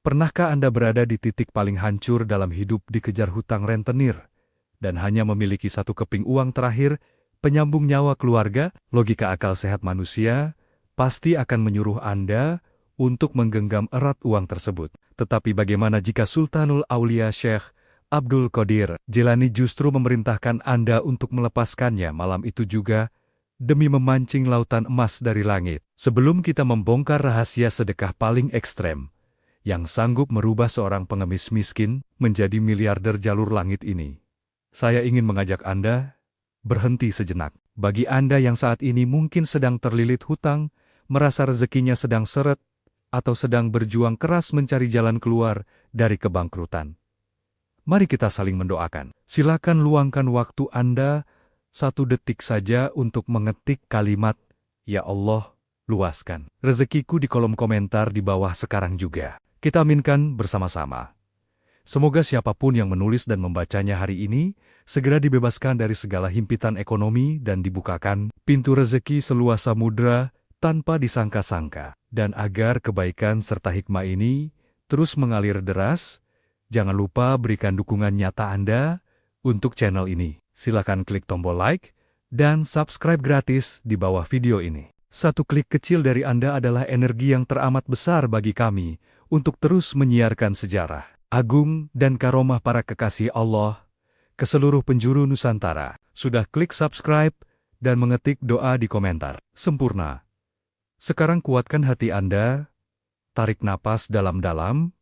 Pernahkah Anda berada di titik paling hancur dalam hidup dikejar hutang rentenir, dan hanya memiliki satu keping uang terakhir, penyambung nyawa keluarga? Logika akal sehat manusia pasti akan menyuruh Anda untuk menggenggam erat uang tersebut. Tetapi bagaimana jika Sultanul Aulia Syekh Abdul Qadir Jilani justru memerintahkan Anda untuk melepaskannya malam itu juga, demi memancing lautan emas dari langit? Sebelum kita membongkar rahasia sedekah paling ekstrem, yang sanggup merubah seorang pengemis miskin menjadi miliarder jalur langit ini, saya ingin mengajak Anda berhenti sejenak. Bagi Anda yang saat ini mungkin sedang terlilit hutang, merasa rezekinya sedang seret, atau sedang berjuang keras mencari jalan keluar dari kebangkrutan, mari kita saling mendoakan. Silakan luangkan waktu Anda 1 detik saja untuk mengetik kalimat, "Ya Allah, luaskan rezekiku" di kolom komentar di bawah sekarang juga. Kita aminkan bersama-sama. Semoga siapapun yang menulis dan membacanya hari ini segera dibebaskan dari segala himpitan ekonomi dan dibukakan pintu rezeki seluas samudra tanpa disangka-sangka. Dan agar kebaikan serta hikmah ini terus mengalir deras, jangan lupa berikan dukungan nyata Anda untuk channel ini. Silakan klik tombol like dan subscribe gratis di bawah video ini. Satu klik kecil dari Anda adalah energi yang teramat besar bagi kami untuk terus menyiarkan sejarah agung dan karomah para kekasih Allah ke seluruh penjuru Nusantara. Sudah klik subscribe dan mengetik doa di komentar? Sempurna. Sekarang kuatkan hati Anda, tarik napas dalam-dalam,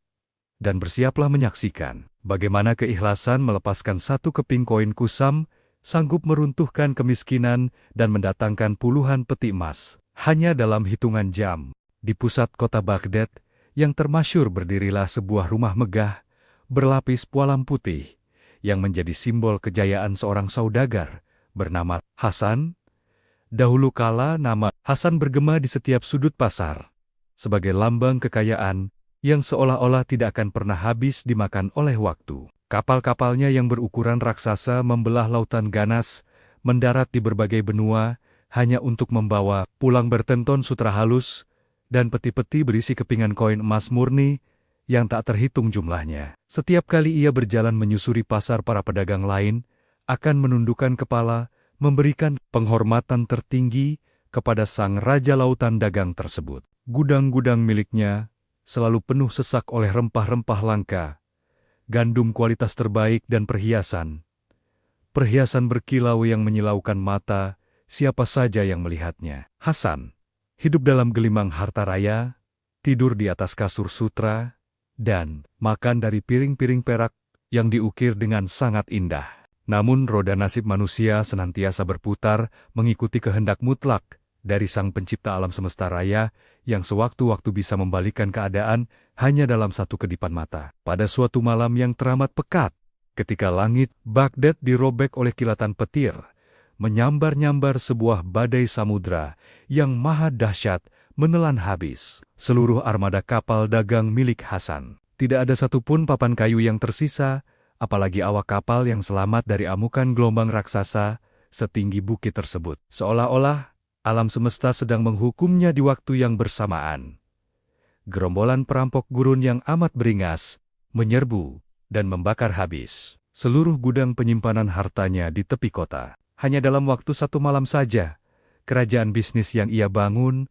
dan bersiaplah menyaksikan bagaimana keikhlasan melepaskan 1 keping koin kusam sanggup meruntuhkan kemiskinan dan mendatangkan puluhan peti emas. Hanya dalam hitungan jam, di pusat kota Baghdad yang termasyhur berdirilah sebuah rumah megah berlapis pualam putih yang menjadi simbol kejayaan seorang saudagar bernama Hasan. Dahulu kala nama Hasan bergema di setiap sudut pasar sebagai lambang kekayaan yang seolah-olah tidak akan pernah habis dimakan oleh waktu. Kapal-kapalnya yang berukuran raksasa membelah lautan ganas, mendarat di berbagai benua hanya untuk membawa pulang bertenton sutra halus dan peti-peti berisi kepingan koin emas murni yang tak terhitung jumlahnya. Setiap kali ia berjalan menyusuri pasar, para pedagang lain akan menundukkan kepala, memberikan penghormatan tertinggi kepada sang raja lautan dagang tersebut. Gudang-gudang miliknya selalu penuh sesak oleh rempah-rempah langka, gandum kualitas terbaik dan perhiasan. Perhiasan berkilau yang menyilaukan mata siapa saja yang melihatnya. Hasan hidup dalam gelimang harta raya, tidur di atas kasur sutra, dan makan dari piring-piring perak yang diukir dengan sangat indah. Namun roda nasib manusia senantiasa berputar mengikuti kehendak mutlak dari Sang Pencipta alam semesta raya yang sewaktu-waktu bisa membalikan keadaan hanya dalam satu kedipan mata. Pada suatu malam yang teramat pekat, ketika langit Baghdad dirobek oleh kilatan petir, menyambar-nyambar sebuah badai samudra yang maha dahsyat menelan habis seluruh armada kapal dagang milik Hasan. Tidak ada satupun papan kayu yang tersisa, apalagi awak kapal yang selamat dari amukan gelombang raksasa setinggi bukit tersebut. Seolah-olah alam semesta sedang menghukumnya di waktu yang bersamaan. Gerombolan perampok gurun yang amat beringas menyerbu dan membakar habis seluruh gudang penyimpanan hartanya di tepi kota. Hanya dalam waktu 1 malam saja, kerajaan bisnis yang ia bangun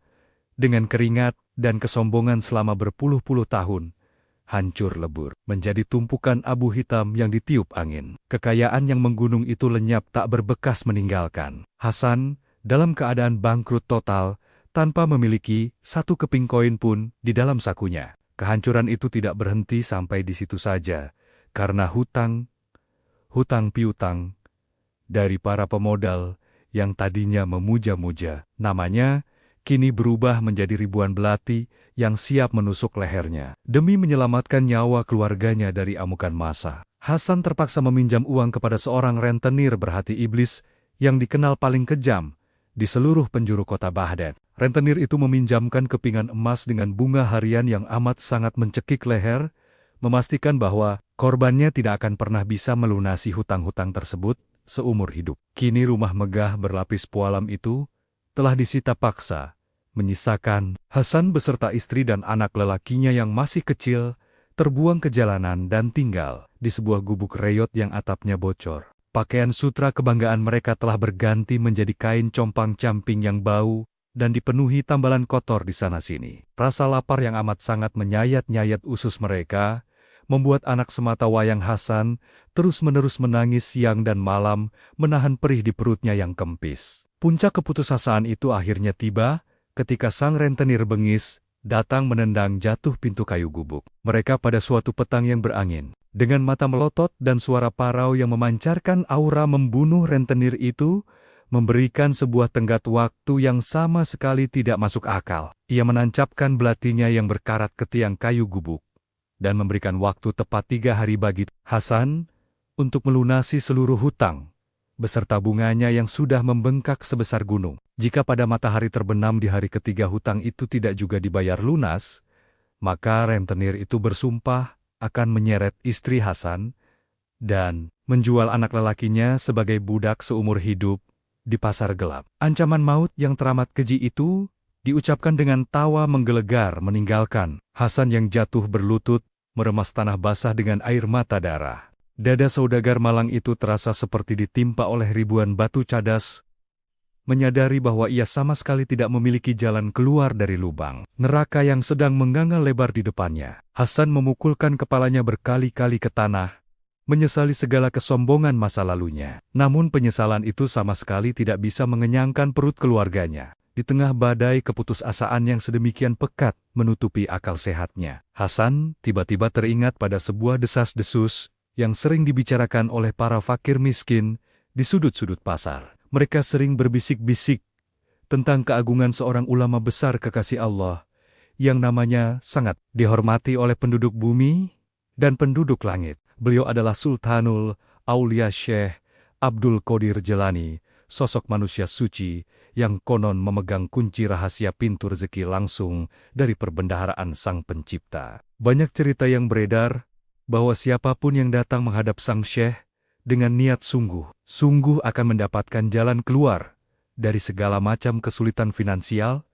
dengan keringat dan kesombongan selama berpuluh-puluh tahun hancur lebur, menjadi tumpukan abu hitam yang ditiup angin. Kekayaan yang menggunung itu lenyap tak berbekas meninggalkan Hasan dalam keadaan bangkrut total, tanpa memiliki 1 keping koin pun di dalam sakunya. Kehancuran itu tidak berhenti sampai di situ saja, karena hutang piutang dari para pemodal yang tadinya memuja-muja namanya, kini berubah menjadi ribuan belati yang siap menusuk lehernya. Demi menyelamatkan nyawa keluarganya dari amukan massa, Hasan terpaksa meminjam uang kepada seorang rentenir berhati iblis yang dikenal paling kejam di seluruh penjuru kota Baghdad. Rentenir itu meminjamkan kepingan emas dengan bunga harian yang amat sangat mencekik leher, memastikan bahwa korbannya tidak akan pernah bisa melunasi hutang-hutang tersebut seumur hidup. Kini rumah megah berlapis pualam itu telah disita paksa, menyisakan Hasan beserta istri dan anak lelakinya yang masih kecil terbuang ke jalanan dan tinggal di sebuah gubuk reyot yang atapnya bocor. Pakaian sutra kebanggaan mereka telah berganti menjadi kain compang-camping yang bau dan dipenuhi tambalan kotor di sana-sini. Rasa lapar yang amat sangat menyayat-nyayat usus mereka membuat anak semata wayang Hasan terus-menerus menangis siang dan malam, menahan perih di perutnya yang kempis. Puncak keputusasaan itu akhirnya tiba ketika sang rentenir bengis datang menendang jatuh pintu kayu gubuk. Mereka pada suatu petang yang berangin, dengan mata melotot dan suara parau yang memancarkan aura membunuh rentenir itu, memberikan sebuah tenggat waktu yang sama sekali tidak masuk akal. Ia menancapkan belatinya yang berkarat ke tiang kayu gubuk, dan memberikan waktu tepat 3 hari bagi Hasan untuk melunasi seluruh hutang, beserta bunganya yang sudah membengkak sebesar gunung. Jika pada matahari terbenam di hari ketiga hutang itu tidak juga dibayar lunas, maka rentenir itu bersumpah akan menyeret istri Hasan dan menjual anak lelakinya sebagai budak seumur hidup di pasar gelap. Ancaman maut yang teramat keji itu diucapkan dengan tawa menggelegar meninggalkan Hasan yang jatuh berlutut, meremas tanah basah dengan air mata darah. Dada saudagar malang itu terasa seperti ditimpa oleh ribuan batu cadas, menyadari bahwa ia sama sekali tidak memiliki jalan keluar dari lubang neraka yang sedang menganga lebar di depannya. Hasan memukulkan kepalanya berkali-kali ke tanah, menyesali segala kesombongan masa lalunya. Namun penyesalan itu sama sekali tidak bisa mengenyangkan perut keluarganya. Di tengah badai keputusasaan yang sedemikian pekat menutupi akal sehatnya, Hasan tiba-tiba teringat pada sebuah desas-desus yang sering dibicarakan oleh para fakir miskin di sudut-sudut pasar. Mereka sering berbisik-bisik tentang keagungan seorang ulama besar kekasih Allah yang namanya sangat dihormati oleh penduduk bumi dan penduduk langit. Beliau adalah Sultanul Aulia Syekh Abdul Qadir Jelani, sosok manusia suci yang konon memegang kunci rahasia pintu rezeki langsung dari perbendaharaan Sang Pencipta. Banyak cerita yang beredar bahwa siapapun yang datang menghadap Sang Syekh dengan niat sungguh akan mendapatkan jalan keluar dari segala macam kesulitan finansial,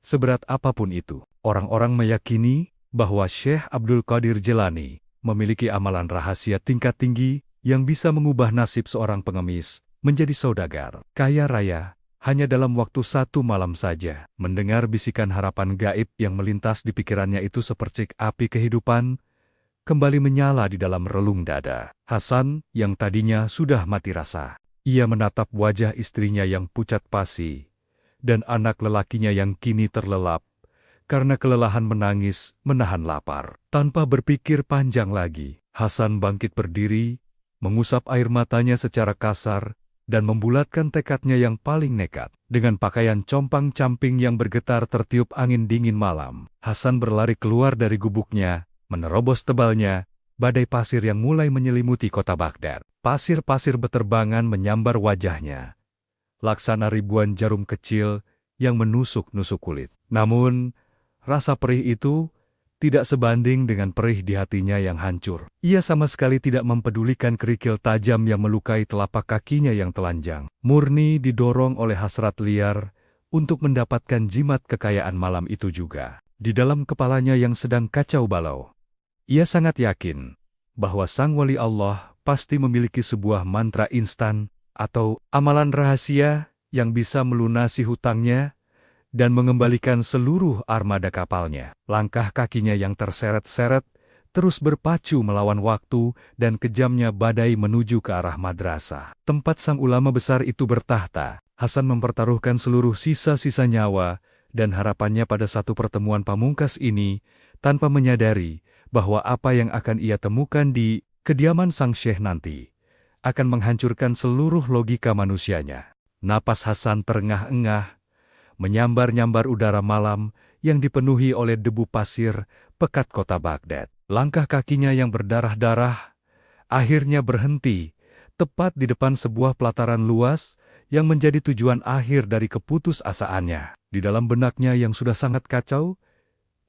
seberat apapun itu. Orang-orang meyakini bahwa Syekh Abdul Qadir Jelani memiliki amalan rahasia tingkat tinggi yang bisa mengubah nasib seorang pengemis menjadi saudagar kaya raya hanya dalam waktu 1 malam saja. Mendengar bisikan harapan gaib yang melintas di pikirannya itu sepercik api kehidupan kembali menyala di dalam relung dada Hasan yang tadinya sudah mati rasa. Ia menatap wajah istrinya yang pucat pasi dan anak lelakinya yang kini terlelap karena kelelahan menangis menahan lapar. Tanpa berpikir panjang lagi, Hasan bangkit berdiri, mengusap air matanya secara kasar dan membulatkan tekadnya yang paling nekat. Dengan pakaian compang-camping yang bergetar tertiup angin dingin malam, Hasan berlari keluar dari gubuknya, menerobos tebalnya badai pasir yang mulai menyelimuti kota Baghdad. Pasir-pasir beterbangan menyambar wajahnya, laksana ribuan jarum kecil yang menusuk-nusuk kulit. Namun, rasa perih itu tidak sebanding dengan perih di hatinya yang hancur. Ia sama sekali tidak mempedulikan kerikil tajam yang melukai telapak kakinya yang telanjang. Murni didorong oleh hasrat liar untuk mendapatkan jimat kekayaan malam itu juga. Di dalam kepalanya yang sedang kacau balau, ia sangat yakin bahwa Sang Wali Allah pasti memiliki sebuah mantra instan atau amalan rahasia yang bisa melunasi hutangnya dan mengembalikan seluruh armada kapalnya. Langkah kakinya yang terseret-seret terus berpacu melawan waktu dan kejamnya badai menuju ke arah madrasah. Tempat sang ulama besar itu bertahta, Hasan mempertaruhkan seluruh sisa-sisa nyawa dan harapannya pada satu pertemuan pamungkas ini, tanpa menyadari bahwa apa yang akan ia temukan di kediaman sang syekh nanti akan menghancurkan seluruh logika manusianya. Napas Hasan terengah-engah, menyambar-nyambar udara malam yang dipenuhi oleh debu pasir pekat kota Baghdad. Langkah kakinya yang berdarah-darah akhirnya berhenti tepat di depan sebuah pelataran luas yang menjadi tujuan akhir dari keputusasaannya. Di dalam benaknya yang sudah sangat kacau,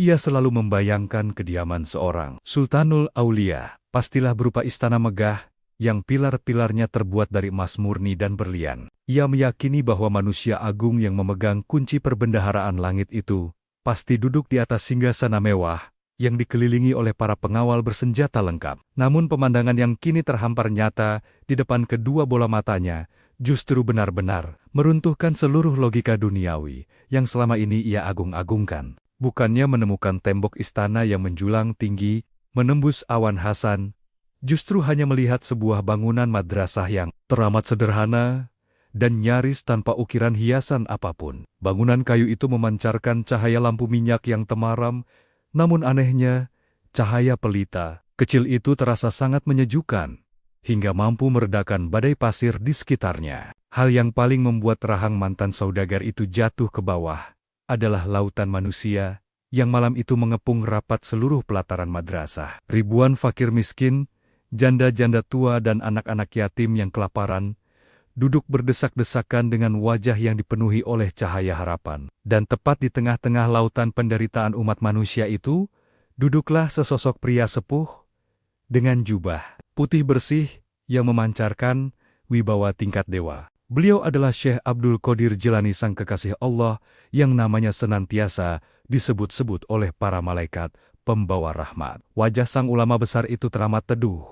ia selalu membayangkan kediaman seorang Sultanul Aulia, pastilah berupa istana megah yang pilar-pilarnya terbuat dari emas murni dan berlian. Ia meyakini bahwa manusia agung yang memegang kunci perbendaharaan langit itu pasti duduk di atas singgasana mewah yang dikelilingi oleh para pengawal bersenjata lengkap. Namun pemandangan yang kini terhampar nyata di depan kedua bola matanya justru benar-benar meruntuhkan seluruh logika duniawi yang selama ini ia agung-agungkan. Bukannya menemukan tembok istana yang menjulang tinggi, menembus awan, Hasan justru hanya melihat sebuah bangunan madrasah yang teramat sederhana dan nyaris tanpa ukiran hiasan apapun. Bangunan kayu itu memancarkan cahaya lampu minyak yang temaram, namun anehnya, cahaya pelita kecil itu terasa sangat menyejukkan, hingga mampu meredakan badai pasir di sekitarnya. Hal yang paling membuat rahang mantan saudagar itu jatuh ke bawah adalah lautan manusia yang malam itu mengepung rapat seluruh pelataran madrasah. Ribuan fakir miskin, janda-janda tua dan anak-anak yatim yang kelaparan, duduk berdesak-desakan dengan wajah yang dipenuhi oleh cahaya harapan. Dan tepat di tengah-tengah lautan penderitaan umat manusia itu, duduklah sesosok pria sepuh dengan jubah putih bersih yang memancarkan wibawa tingkat dewa. Beliau adalah Syekh Abdul Qadir Jilani, sang kekasih Allah yang namanya senantiasa disebut-sebut oleh para malaikat pembawa rahmat. Wajah sang ulama besar itu teramat teduh.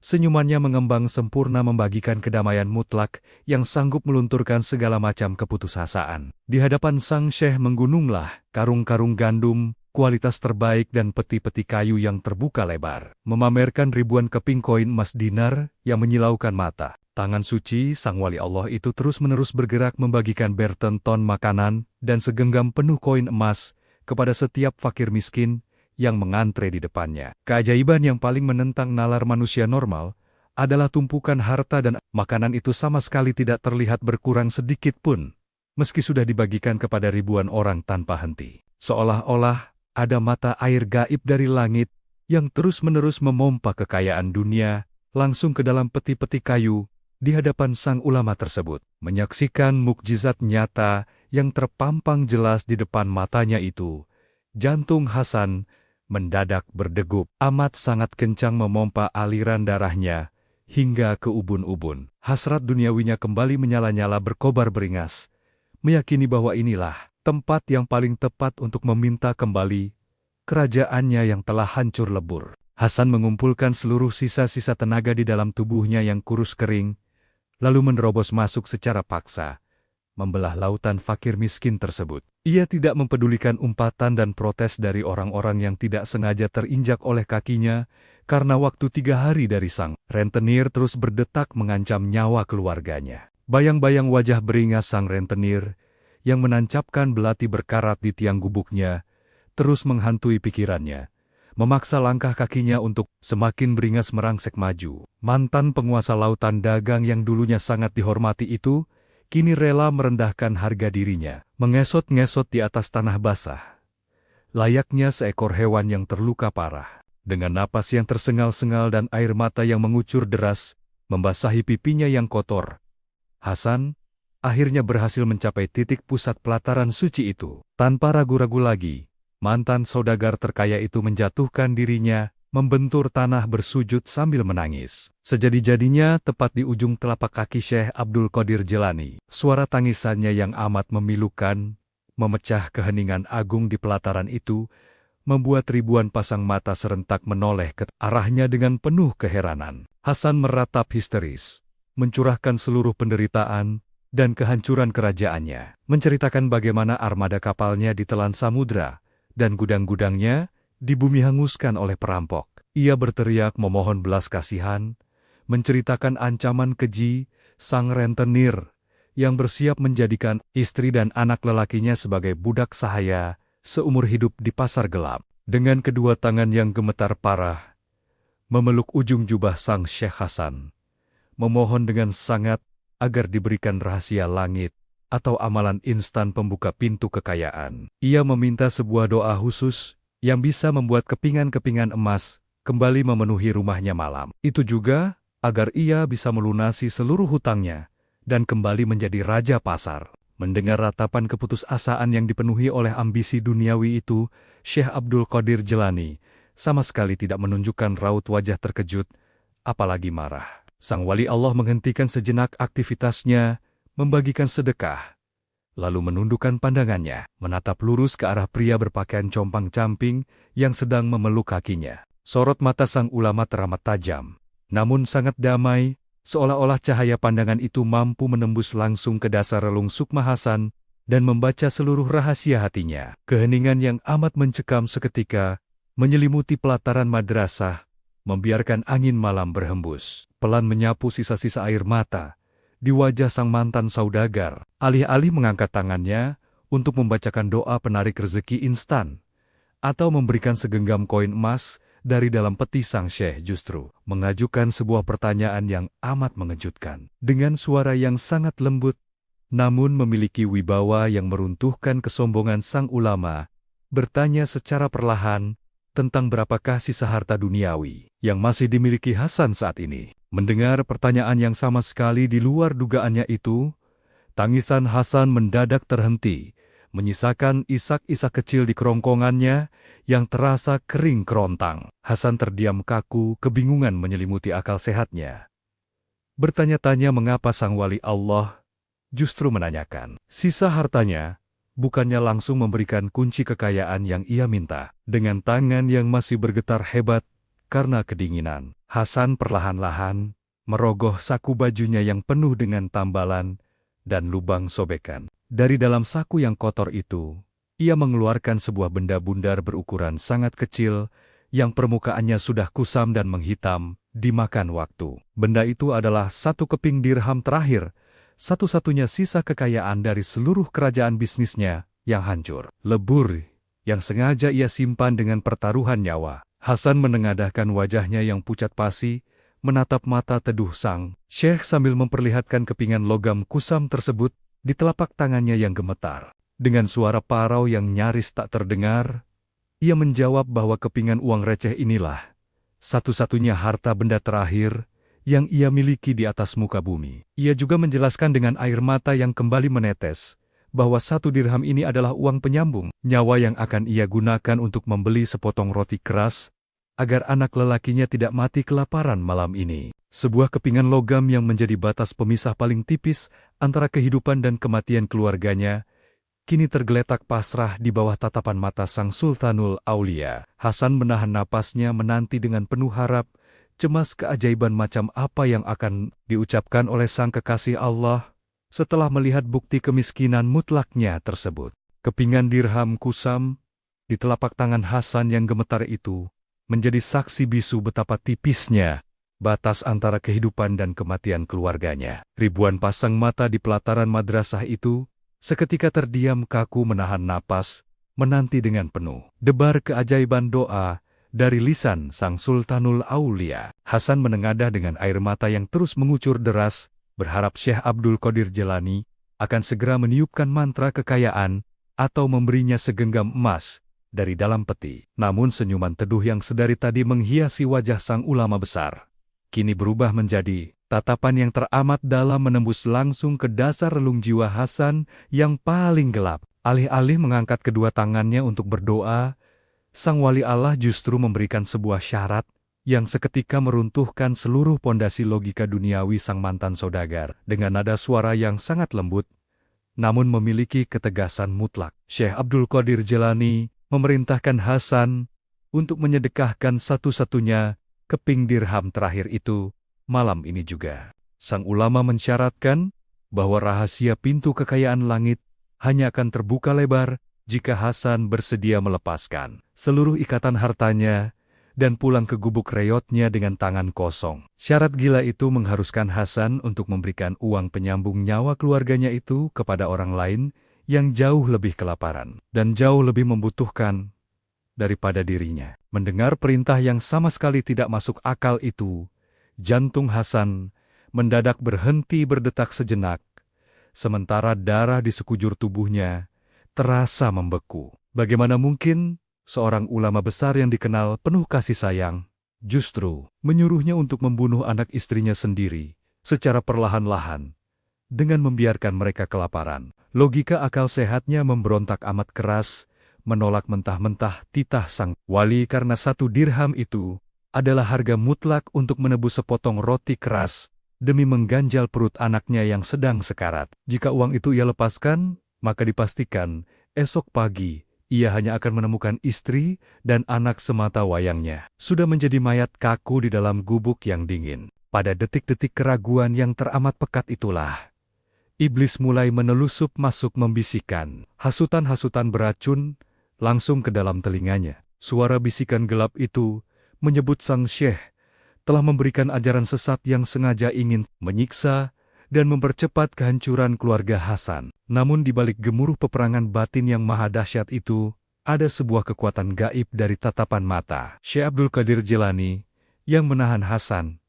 Senyumannya mengembang sempurna, membagikan kedamaian mutlak yang sanggup melunturkan segala macam keputusasaan. Di hadapan sang syekh menggununglah karung-karung gandum, kualitas terbaik dan peti-peti kayu yang terbuka lebar, memamerkan ribuan keping koin emas dinar yang menyilaukan mata. Tangan suci sang wali Allah itu terus-menerus bergerak membagikan berton-ton makanan dan segenggam penuh koin emas kepada setiap fakir miskin yang mengantre di depannya. Keajaiban yang paling menentang nalar manusia normal adalah tumpukan harta dan makanan itu sama sekali tidak terlihat berkurang sedikit pun, meski sudah dibagikan kepada ribuan orang tanpa henti. Seolah-olah ada mata air gaib dari langit yang terus-menerus memompa kekayaan dunia langsung ke dalam peti-peti kayu di hadapan sang ulama tersebut. Menyaksikan mukjizat nyata yang terpampang jelas di depan matanya itu, jantung Hasan mendadak berdegup. Amat sangat kencang memompa aliran darahnya hingga ke ubun-ubun. Hasrat duniawinya kembali menyala-nyala, berkobar beringas, meyakini bahwa inilah tempat yang paling tepat untuk meminta kembali kerajaannya yang telah hancur lebur. Hasan mengumpulkan seluruh sisa-sisa tenaga di dalam tubuhnya yang kurus kering, lalu menerobos masuk secara paksa, membelah lautan fakir miskin tersebut. Ia tidak mempedulikan umpatan dan protes dari orang-orang yang tidak sengaja terinjak oleh kakinya, karena waktu 3 hari dari sang rentenir terus berdetak mengancam nyawa keluarganya. Bayang-bayang wajah beringas sang rentenir yang menancapkan belati berkarat di tiang gubuknya terus menghantui pikirannya, memaksa langkah kakinya untuk semakin beringas merangsek maju. Mantan penguasa lautan dagang yang dulunya sangat dihormati itu kini rela merendahkan harga dirinya, mengesot-ngesot di atas tanah basah, layaknya seekor hewan yang terluka parah. Dengan napas yang tersengal-sengal dan air mata yang mengucur deras membasahi pipinya yang kotor, Hasan akhirnya berhasil mencapai titik pusat pelataran suci itu. Tanpa ragu-ragu lagi, mantan saudagar terkaya itu menjatuhkan dirinya, membentur tanah, bersujud sambil menangis. Sejadi-jadinya tepat di ujung telapak kaki Syekh Abdul Qadir Jilani. Suara tangisannya yang amat memilukan, memecah keheningan agung di pelataran itu, membuat ribuan pasang mata serentak menoleh ke arahnya dengan penuh keheranan. Hasan meratap histeris, mencurahkan seluruh penderitaan dan kehancuran kerajaannya, menceritakan bagaimana armada kapalnya ditelan samudra, dan gudang-gudangnya di bumi hanguskan oleh perampok. Ia berteriak memohon belas kasihan, menceritakan ancaman keji sang rentenir yang bersiap menjadikan istri dan anak lelakinya sebagai budak sahaya seumur hidup di pasar gelap. Dengan kedua tangan yang gemetar parah, memeluk ujung jubah sang Syekh Hasan, memohon dengan sangat agar diberikan rahasia langit atau amalan instan pembuka pintu kekayaan. Ia meminta sebuah doa khusus yang bisa membuat kepingan-kepingan emas kembali memenuhi rumahnya malam. Itu juga agar ia bisa melunasi seluruh hutangnya dan kembali menjadi raja pasar. Mendengar ratapan keputusasaan yang dipenuhi oleh ambisi duniawi itu, Syekh Abdul Qadir Jilani sama sekali tidak menunjukkan raut wajah terkejut, apalagi marah. Sang wali Allah menghentikan sejenak aktivitasnya, membagikan sedekah, lalu menundukkan pandangannya, menatap lurus ke arah pria berpakaian compang-camping yang sedang memeluk kakinya. Sorot mata sang ulama teramat tajam, namun sangat damai, seolah-olah cahaya pandangan itu mampu menembus langsung ke dasar relung Sukma Hasan dan membaca seluruh rahasia hatinya. Keheningan yang amat mencekam seketika menyelimuti pelataran madrasah, membiarkan angin malam berhembus, pelan menyapu sisa-sisa air mata di wajah sang mantan saudagar. Alih-alih mengangkat tangannya untuk membacakan doa penarik rezeki instan, atau memberikan segenggam koin emas dari dalam peti sang syekh, justru mengajukan sebuah pertanyaan yang amat mengejutkan. Dengan suara yang sangat lembut, namun memiliki wibawa yang meruntuhkan kesombongan sang ulama, bertanya secara perlahan tentang berapakah sisa harta duniawi yang masih dimiliki Hasan saat ini. Mendengar pertanyaan yang sama sekali di luar dugaannya itu, tangisan Hasan mendadak terhenti, menyisakan isak-isak kecil di kerongkongannya yang terasa kering kerontang. Hasan terdiam kaku, kebingungan menyelimuti akal sehatnya. Bertanya-tanya mengapa sang wali Allah justru menanyakan sisa hartanya, bukannya langsung memberikan kunci kekayaan yang ia minta. Dengan tangan yang masih bergetar hebat karena kedinginan, Hasan perlahan-lahan merogoh saku bajunya yang penuh dengan tambalan dan lubang sobekan. Dari dalam saku yang kotor itu, ia mengeluarkan sebuah benda bundar berukuran sangat kecil yang permukaannya sudah kusam dan menghitam dimakan waktu. Benda itu adalah satu keping dirham terakhir, satu-satunya sisa kekayaan dari seluruh kerajaan bisnisnya yang hancur, lebur, yang sengaja ia simpan dengan pertaruhan nyawa. Hasan menengadahkan wajahnya yang pucat pasi, menatap mata teduh sang syekh sambil memperlihatkan kepingan logam kusam tersebut di telapak tangannya yang gemetar. Dengan suara parau yang nyaris tak terdengar, ia menjawab bahwa kepingan uang receh inilah satu-satunya harta benda terakhir yang ia miliki di atas muka bumi. Ia juga menjelaskan dengan air mata yang kembali menetes, bahwa 1 dirham ini adalah uang penyambung, nyawa yang akan ia gunakan untuk membeli sepotong roti keras, agar anak lelakinya tidak mati kelaparan malam ini. Sebuah kepingan logam yang menjadi batas pemisah paling tipis antara kehidupan dan kematian keluarganya, kini tergeletak pasrah di bawah tatapan mata sang Sultanul Aulia. Hasan menahan napasnya menanti dengan penuh harap, cemas keajaiban macam apa yang akan diucapkan oleh sang kekasih Allah setelah melihat bukti kemiskinan mutlaknya tersebut. Kepingan dirham kusam di telapak tangan Hasan yang gemetar itu menjadi saksi bisu betapa tipisnya batas antara kehidupan dan kematian keluarganya. Ribuan pasang mata di pelataran madrasah itu seketika terdiam kaku menahan napas, menanti dengan penuh debar keajaiban doa dari lisan sang Sultanul Aulia. Hasan menengadah dengan air mata yang terus mengucur deras, berharap Syekh Abdul Qadir Jelani akan segera meniupkan mantra kekayaan atau memberinya segenggam emas dari dalam peti. Namun senyuman teduh yang sedari tadi menghiasi wajah sang ulama besar, kini berubah menjadi tatapan yang teramat dalam menembus langsung ke dasar relung jiwa Hasan yang paling gelap. Alih-alih mengangkat kedua tangannya untuk berdoa, sang wali Allah justru memberikan sebuah syarat yang seketika meruntuhkan seluruh pondasi logika duniawi sang mantan saudagar. Dengan nada suara yang sangat lembut, namun memiliki ketegasan mutlak, Syekh Abdul Qadir Jelani memerintahkan Hasan untuk menyedekahkan satu-satunya keping dirham terakhir itu malam ini juga. Sang ulama mensyaratkan bahwa rahasia pintu kekayaan langit hanya akan terbuka lebar jika Hasan bersedia melepaskan seluruh ikatan hartanya dan pulang ke gubuk reyotnya dengan tangan kosong. Syarat gila itu mengharuskan Hasan untuk memberikan uang penyambung nyawa keluarganya itu kepada orang lain yang jauh lebih kelaparan dan jauh lebih membutuhkan daripada dirinya. Mendengar perintah yang sama sekali tidak masuk akal itu, jantung Hasan mendadak berhenti berdetak sejenak, sementara darah di sekujur tubuhnya terasa membeku. Bagaimana mungkin seorang ulama besar yang dikenal penuh kasih sayang justru menyuruhnya untuk membunuh anak istrinya sendiri secara perlahan-lahan dengan membiarkan mereka kelaparan? Logika akal sehatnya memberontak amat keras, menolak mentah-mentah titah sang wali karena 1 dirham itu adalah harga mutlak untuk menebus sepotong roti keras demi mengganjal perut anaknya yang sedang sekarat. Jika uang itu ia lepaskan, maka dipastikan esok pagi ia hanya akan menemukan istri dan anak semata wayangnya sudah menjadi mayat kaku di dalam gubuk yang dingin. Pada detik-detik keraguan yang teramat pekat itulah, iblis mulai menelusup masuk membisikkan hasutan-hasutan beracun langsung ke dalam telinganya. Suara bisikan gelap itu menyebut sang syekh telah memberikan ajaran sesat yang sengaja ingin menyiksa dan mempercepat kehancuran keluarga Hasan. Namun di balik gemuruh peperangan batin yang maha dahsyat itu, ada sebuah kekuatan gaib dari tatapan mata Syekh Abdul Qadir Jilani yang menahan Hasan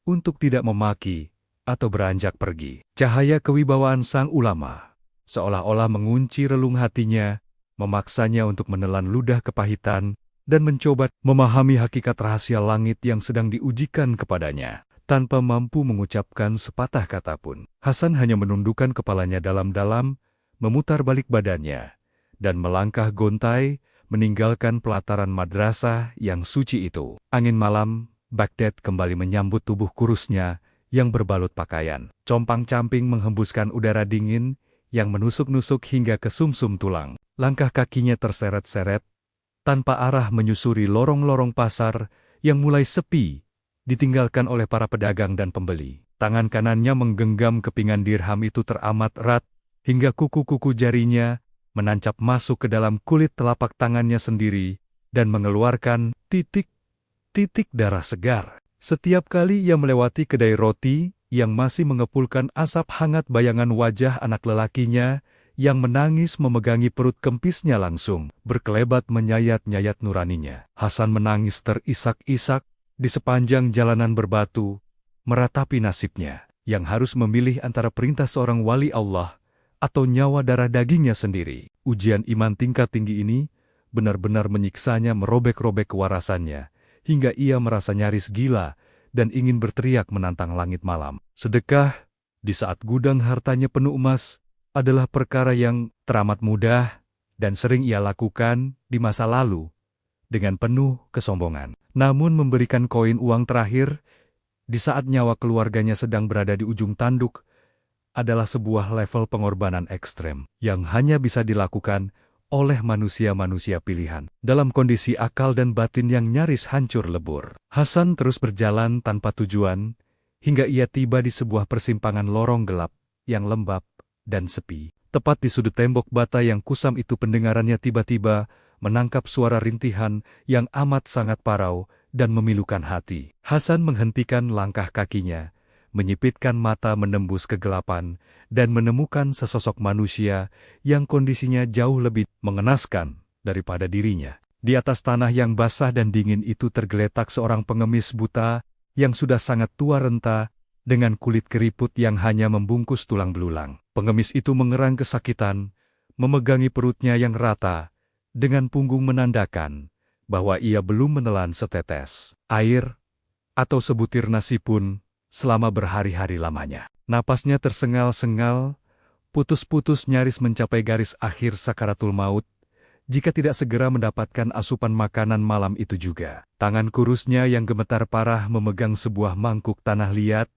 untuk tidak memaki atau beranjak pergi. Cahaya kewibawaan sang ulama seolah-olah mengunci relung hatinya, memaksanya untuk menelan ludah kepahitan dan mencoba memahami hakikat rahasia langit yang sedang diujikan kepadanya. Tanpa mampu mengucapkan sepatah kata pun, Hasan hanya menundukkan kepalanya dalam-dalam, memutar balik badannya, dan melangkah gontai, meninggalkan pelataran madrasah yang suci itu. Angin malam, Baghdad kembali menyambut tubuh kurusnya yang berbalut pakaian. Compang-camping menghembuskan udara dingin yang menusuk-nusuk hingga ke sumsum tulang. Langkah kakinya terseret-seret, tanpa arah menyusuri lorong-lorong pasar yang mulai sepi, ditinggalkan oleh para pedagang dan pembeli. Tangan kanannya menggenggam kepingan dirham itu teramat erat, hingga kuku-kuku jarinya menancap masuk ke dalam kulit telapak tangannya sendiri, dan mengeluarkan titik-titik darah segar. Setiap kali ia melewati kedai roti, yang masih mengepulkan asap hangat bayangan wajah anak lelakinya, yang menangis memegangi perut kempisnya langsung, berkelebat menyayat-nyayat nuraninya. Hasan menangis terisak-isak, di sepanjang jalanan berbatu, meratapi nasibnya, yang harus memilih antara perintah seorang wali Allah, atau nyawa darah dagingnya sendiri. Ujian iman tingkat tinggi ini, benar-benar menyiksanya merobek-robek kewarasannya, hingga ia merasa nyaris gila, dan ingin berteriak menantang langit malam. Sedekah, di saat gudang hartanya penuh emas, adalah perkara yang teramat mudah, dan sering ia lakukan di masa lalu, dengan penuh kesombongan. Namun memberikan koin uang terakhir, di saat nyawa keluarganya sedang berada di ujung tanduk, adalah sebuah level pengorbanan ekstrem, yang hanya bisa dilakukan oleh manusia-manusia pilihan. Dalam kondisi akal dan batin yang nyaris hancur lebur, Hasan terus berjalan tanpa tujuan, hingga ia tiba di sebuah persimpangan lorong gelap, yang lembab dan sepi. Tepat di sudut tembok bata yang kusam itu pendengarannya tiba-tiba menangkap suara rintihan yang amat sangat parau dan memilukan hati. Hasan menghentikan langkah kakinya, menyipitkan mata menembus kegelapan, dan menemukan sesosok manusia yang kondisinya jauh lebih mengenaskan daripada dirinya. Di atas tanah yang basah dan dingin itu tergeletak seorang pengemis buta yang sudah sangat tua renta, dengan kulit keriput yang hanya membungkus tulang belulang. Pengemis itu mengerang kesakitan, memegangi perutnya yang rata, dengan punggung menandakan bahwa ia belum menelan setetes air atau sebutir nasi pun selama berhari-hari lamanya. Napasnya tersengal-sengal, putus-putus nyaris mencapai garis akhir sakaratul maut, jika tidak segera mendapatkan asupan makanan malam itu juga. Tangan kurusnya yang gemetar parah memegang sebuah mangkuk tanah liat,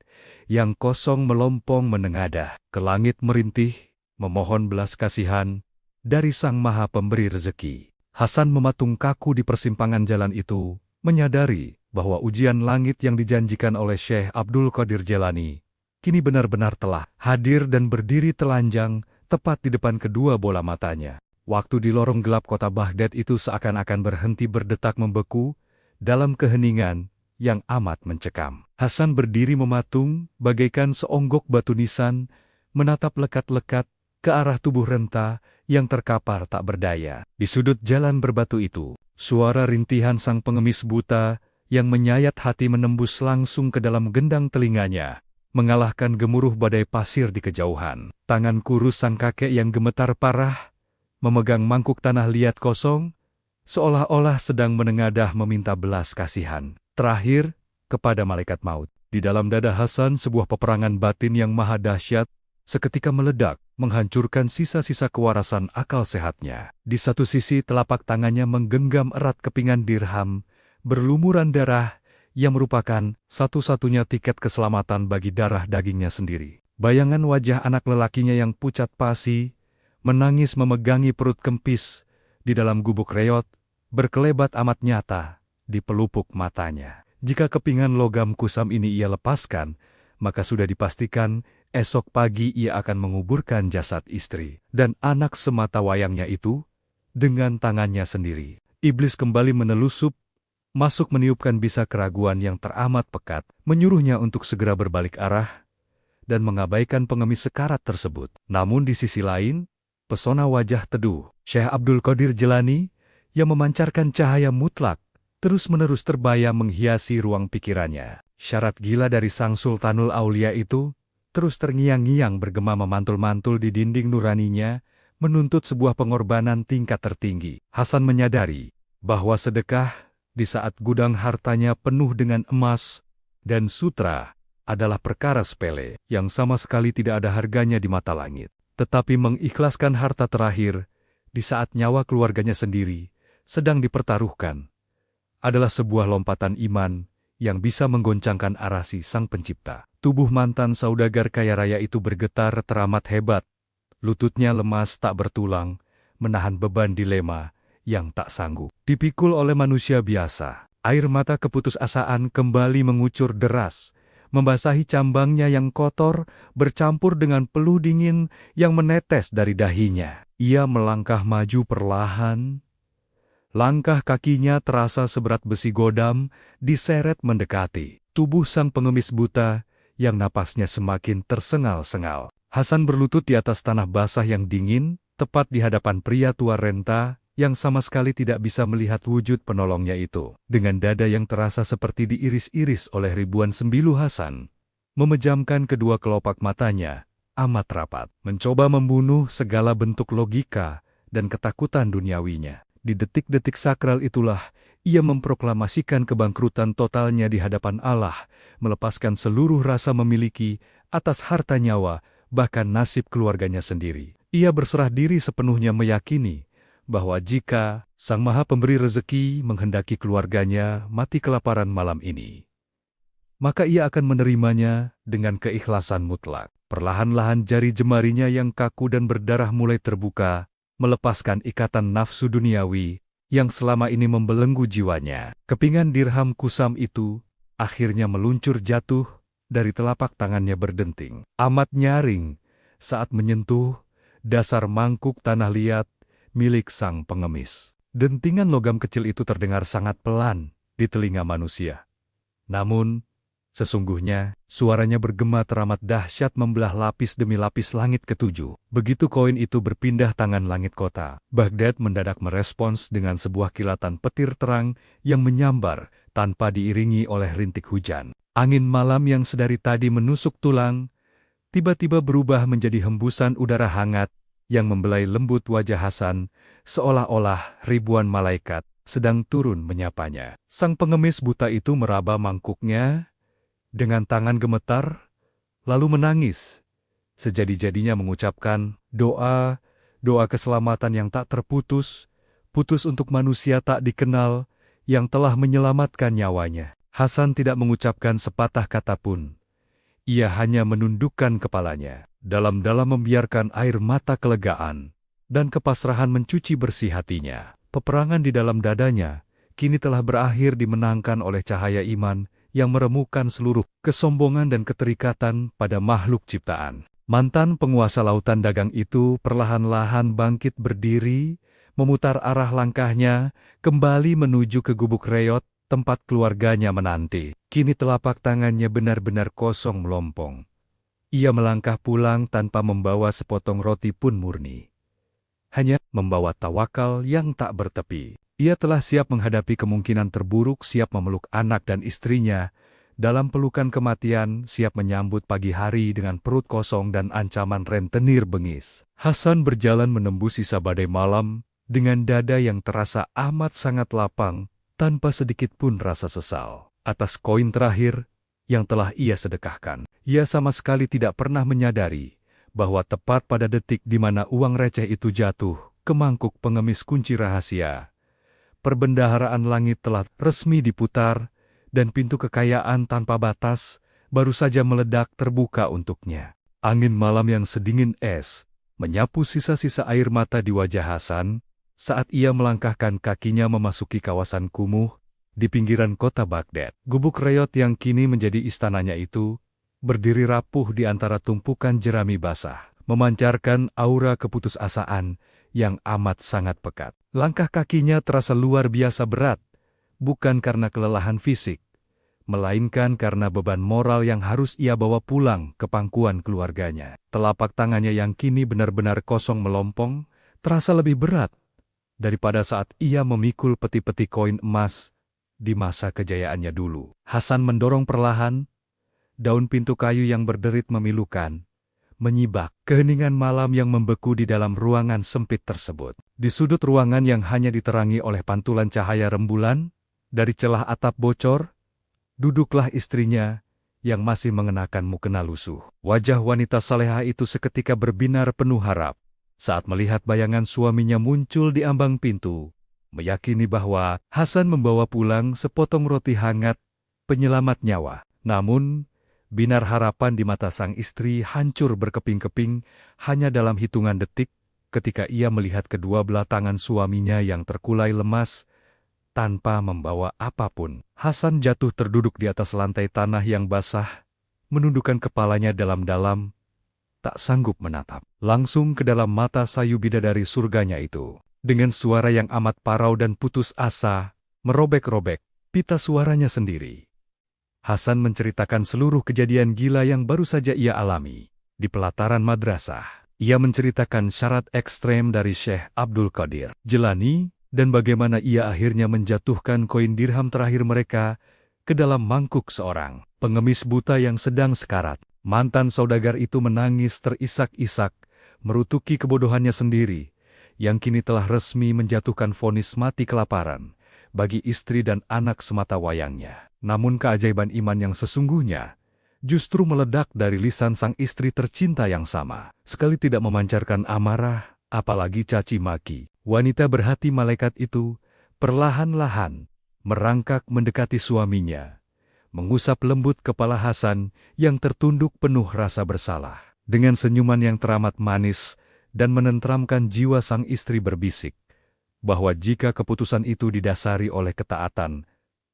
yang kosong melompong menengadah ke langit merintih, memohon belas kasihan dari Sang Maha Pemberi Rezeki. Hasan mematung kaku di persimpangan jalan itu, menyadari bahwa ujian langit yang dijanjikan oleh Syekh Abdul Qadir Jilani, kini benar-benar telah hadir dan berdiri telanjang, tepat di depan kedua bola matanya. Waktu di lorong gelap kota Baghdad itu seakan-akan berhenti berdetak membeku, dalam keheningan yang amat mencekam. Hasan berdiri mematung, bagaikan seonggok batu nisan, menatap lekat-lekat ke arah tubuh renta yang terkapar tak berdaya. Di sudut jalan berbatu itu, suara rintihan sang pengemis buta yang menyayat hati menembus langsung ke dalam gendang telinganya, mengalahkan gemuruh badai pasir di kejauhan. Tangan kurus sang kakek yang gemetar parah, memegang mangkuk tanah liat kosong, seolah-olah sedang menengadah meminta belas kasihan terakhir kepada malaikat maut. Di dalam dada Hasan sebuah peperangan batin yang maha dahsyat seketika meledak, menghancurkan sisa-sisa kewarasan akal sehatnya. Di satu sisi telapak tangannya menggenggam erat kepingan dirham, berlumuran darah, yang merupakan satu-satunya tiket keselamatan bagi darah dagingnya sendiri. Bayangan wajah anak lelakinya yang pucat pasi, menangis memegangi perut kempis di dalam gubuk reot, berkelebat amat nyata di pelupuk matanya. Jika kepingan logam kusam ini ia lepaskan, maka sudah dipastikan esok pagi ia akan menguburkan jasad istri dan anak semata wayangnya itu dengan tangannya sendiri. Iblis kembali menelusup, masuk meniupkan bisa keraguan yang teramat pekat, menyuruhnya untuk segera berbalik arah dan mengabaikan pengemis sekarat tersebut. Namun di sisi lain, pesona wajah teduh Syekh Abdul Qadir Jilani yang memancarkan cahaya mutlak terus-menerus terbayang menghiasi ruang pikirannya. Syarat gila dari sang Sultanul Aulia itu terus terngiang-ngiang bergema memantul-mantul di dinding nuraninya, menuntut sebuah pengorbanan tingkat tertinggi. Hasan menyadari bahwa sedekah di saat gudang hartanya penuh dengan emas dan sutra adalah perkara sepele yang sama sekali tidak ada harganya di mata langit. Tetapi mengikhlaskan harta terakhir di saat nyawa keluarganya sendiri sedang dipertaruhkan adalah sebuah lompatan iman yang bisa menggoncangkan arasi Sang Pencipta. Tubuh mantan saudagar kaya raya itu bergetar teramat hebat. Lututnya lemas tak bertulang, menahan beban dilema yang tak sanggup dipikul oleh manusia biasa. Air mata keputusasaan kembali mengucur deras, membasahi cambangnya yang kotor, bercampur dengan peluh dingin yang menetes dari dahinya. Ia melangkah maju perlahan. Langkah kakinya terasa seberat besi godam, diseret mendekati tubuh sang pengemis buta yang napasnya semakin tersengal-sengal. Hasan berlutut di atas tanah basah yang dingin, tepat di hadapan pria tua renta yang sama sekali tidak bisa melihat wujud penolongnya itu. Dengan dada yang terasa seperti diiris-iris oleh ribuan sembilu, Hasan memejamkan kedua kelopak matanya amat rapat, mencoba membunuh segala bentuk logika dan ketakutan duniawinya. Di detik-detik sakral itulah ia memproklamasikan kebangkrutan totalnya di hadapan Allah, melepaskan seluruh rasa memiliki atas harta nyawa, bahkan nasib keluarganya sendiri. Ia berserah diri sepenuhnya, meyakini bahwa jika Sang Maha Pemberi Rezeki menghendaki keluarganya mati kelaparan malam ini, maka ia akan menerimanya dengan keikhlasan mutlak. Perlahan-lahan jari jemarinya yang kaku dan berdarah mulai terbuka, melepaskan ikatan nafsu duniawi yang selama ini membelenggu jiwanya. Kepingan dirham kusam itu akhirnya meluncur jatuh dari telapak tangannya berdenting. Amat nyaring saat menyentuh dasar mangkuk tanah liat milik sang pengemis. Dentingan logam kecil itu terdengar sangat pelan di telinga manusia. Namun, sesungguhnya, suaranya bergema teramat dahsyat membelah lapis demi lapis langit ketujuh. Begitu koin itu berpindah tangan langit kota, Baghdad mendadak merespons dengan sebuah kilatan petir terang yang menyambar tanpa diiringi oleh rintik hujan. Angin malam yang sedari tadi menusuk tulang, tiba-tiba berubah menjadi hembusan udara hangat yang membelai lembut wajah Hasan, seolah-olah ribuan malaikat sedang turun menyapanya. Sang pengemis buta itu meraba mangkuknya dengan tangan gemetar, lalu menangis, sejadi-jadinya mengucapkan doa keselamatan yang tak terputus, putus untuk manusia tak dikenal, yang telah menyelamatkan nyawanya. Hasan tidak mengucapkan sepatah kata pun. Ia hanya menundukkan kepalanya, dalam-dalam membiarkan air mata kelegaan, dan kepasrahan mencuci bersih hatinya. Peperangan di dalam dadanya, kini telah berakhir dimenangkan oleh cahaya iman, yang meremukan seluruh kesombongan dan keterikatan pada makhluk ciptaan. Mantan penguasa lautan dagang itu perlahan-lahan bangkit berdiri, memutar arah langkahnya, kembali menuju ke gubuk reot, tempat keluarganya menanti. Kini telapak tangannya benar-benar kosong melompong. Ia melangkah pulang tanpa membawa sepotong roti pun murni. Hanya membawa tawakal yang tak bertepi. Ia telah siap menghadapi kemungkinan terburuk, siap memeluk anak dan istrinya. Dalam pelukan kematian, siap menyambut pagi hari dengan perut kosong dan ancaman rentenir bengis. Hasan berjalan menembus sisa badai malam, dengan dada yang terasa amat sangat lapang, tanpa sedikit pun rasa sesal atas koin terakhir yang telah ia sedekahkan. Ia sama sekali tidak pernah menyadari bahwa tepat pada detik di mana uang receh itu jatuh ke mangkuk pengemis kunci rahasia, perbendaharaan langit telah resmi diputar, dan pintu kekayaan tanpa batas baru saja meledak terbuka untuknya. Angin malam yang sedingin es menyapu sisa-sisa air mata di wajah Hasan saat ia melangkahkan kakinya memasuki kawasan kumuh di pinggiran kota Baghdad. Gubuk reot yang kini menjadi istananya itu berdiri rapuh di antara tumpukan jerami basah, memancarkan aura keputusasaan yang amat sangat pekat. Langkah kakinya terasa luar biasa berat, bukan karena kelelahan fisik, melainkan karena beban moral yang harus ia bawa pulang ke pangkuan keluarganya. Telapak tangannya yang kini benar-benar kosong melompong, terasa lebih berat daripada saat ia memikul peti-peti koin emas di masa kejayaannya dulu. Hasan mendorong perlahan, daun pintu kayu yang berderit memilukan, menyibak keheningan malam yang membeku di dalam ruangan sempit tersebut. Di sudut ruangan yang hanya diterangi oleh pantulan cahaya rembulan dari celah atap bocor, duduklah istrinya yang masih mengenakan mukena lusuh. Wajah wanita salehah itu seketika berbinar penuh harap saat melihat bayangan suaminya muncul di ambang pintu, meyakini bahwa Hasan membawa pulang sepotong roti hangat penyelamat nyawa. Namun, binar harapan di mata sang istri hancur berkeping-keping hanya dalam hitungan detik ketika ia melihat kedua belah tangan suaminya yang terkulai lemas tanpa membawa apapun. Hasan jatuh terduduk di atas lantai tanah yang basah, menundukkan kepalanya dalam-dalam, tak sanggup menatap langsung ke dalam mata sayu bidadari surganya itu. Dengan suara yang amat parau dan putus asa, merobek-robek pita suaranya sendiri, Hasan menceritakan seluruh kejadian gila yang baru saja ia alami di pelataran madrasah. Ia menceritakan syarat ekstrem dari Syekh Abdul Qadir Jilani dan bagaimana ia akhirnya menjatuhkan koin dirham terakhir mereka ke dalam mangkuk seorang pengemis buta yang sedang sekarat. Mantan saudagar itu menangis terisak-isak, merutuki kebodohannya sendiri, yang kini telah resmi menjatuhkan vonis mati kelaparan bagi istri dan anak semata wayangnya. Namun keajaiban iman yang sesungguhnya justru meledak dari lisan sang istri tercinta yang sama. Sekali tidak memancarkan amarah, apalagi caci maki, wanita berhati malaikat itu perlahan-lahan merangkak mendekati suaminya, mengusap lembut kepala Hasan yang tertunduk penuh rasa bersalah. Dengan senyuman yang teramat manis dan menenteramkan jiwa sang istri berbisik bahwa jika keputusan itu didasari oleh ketaatan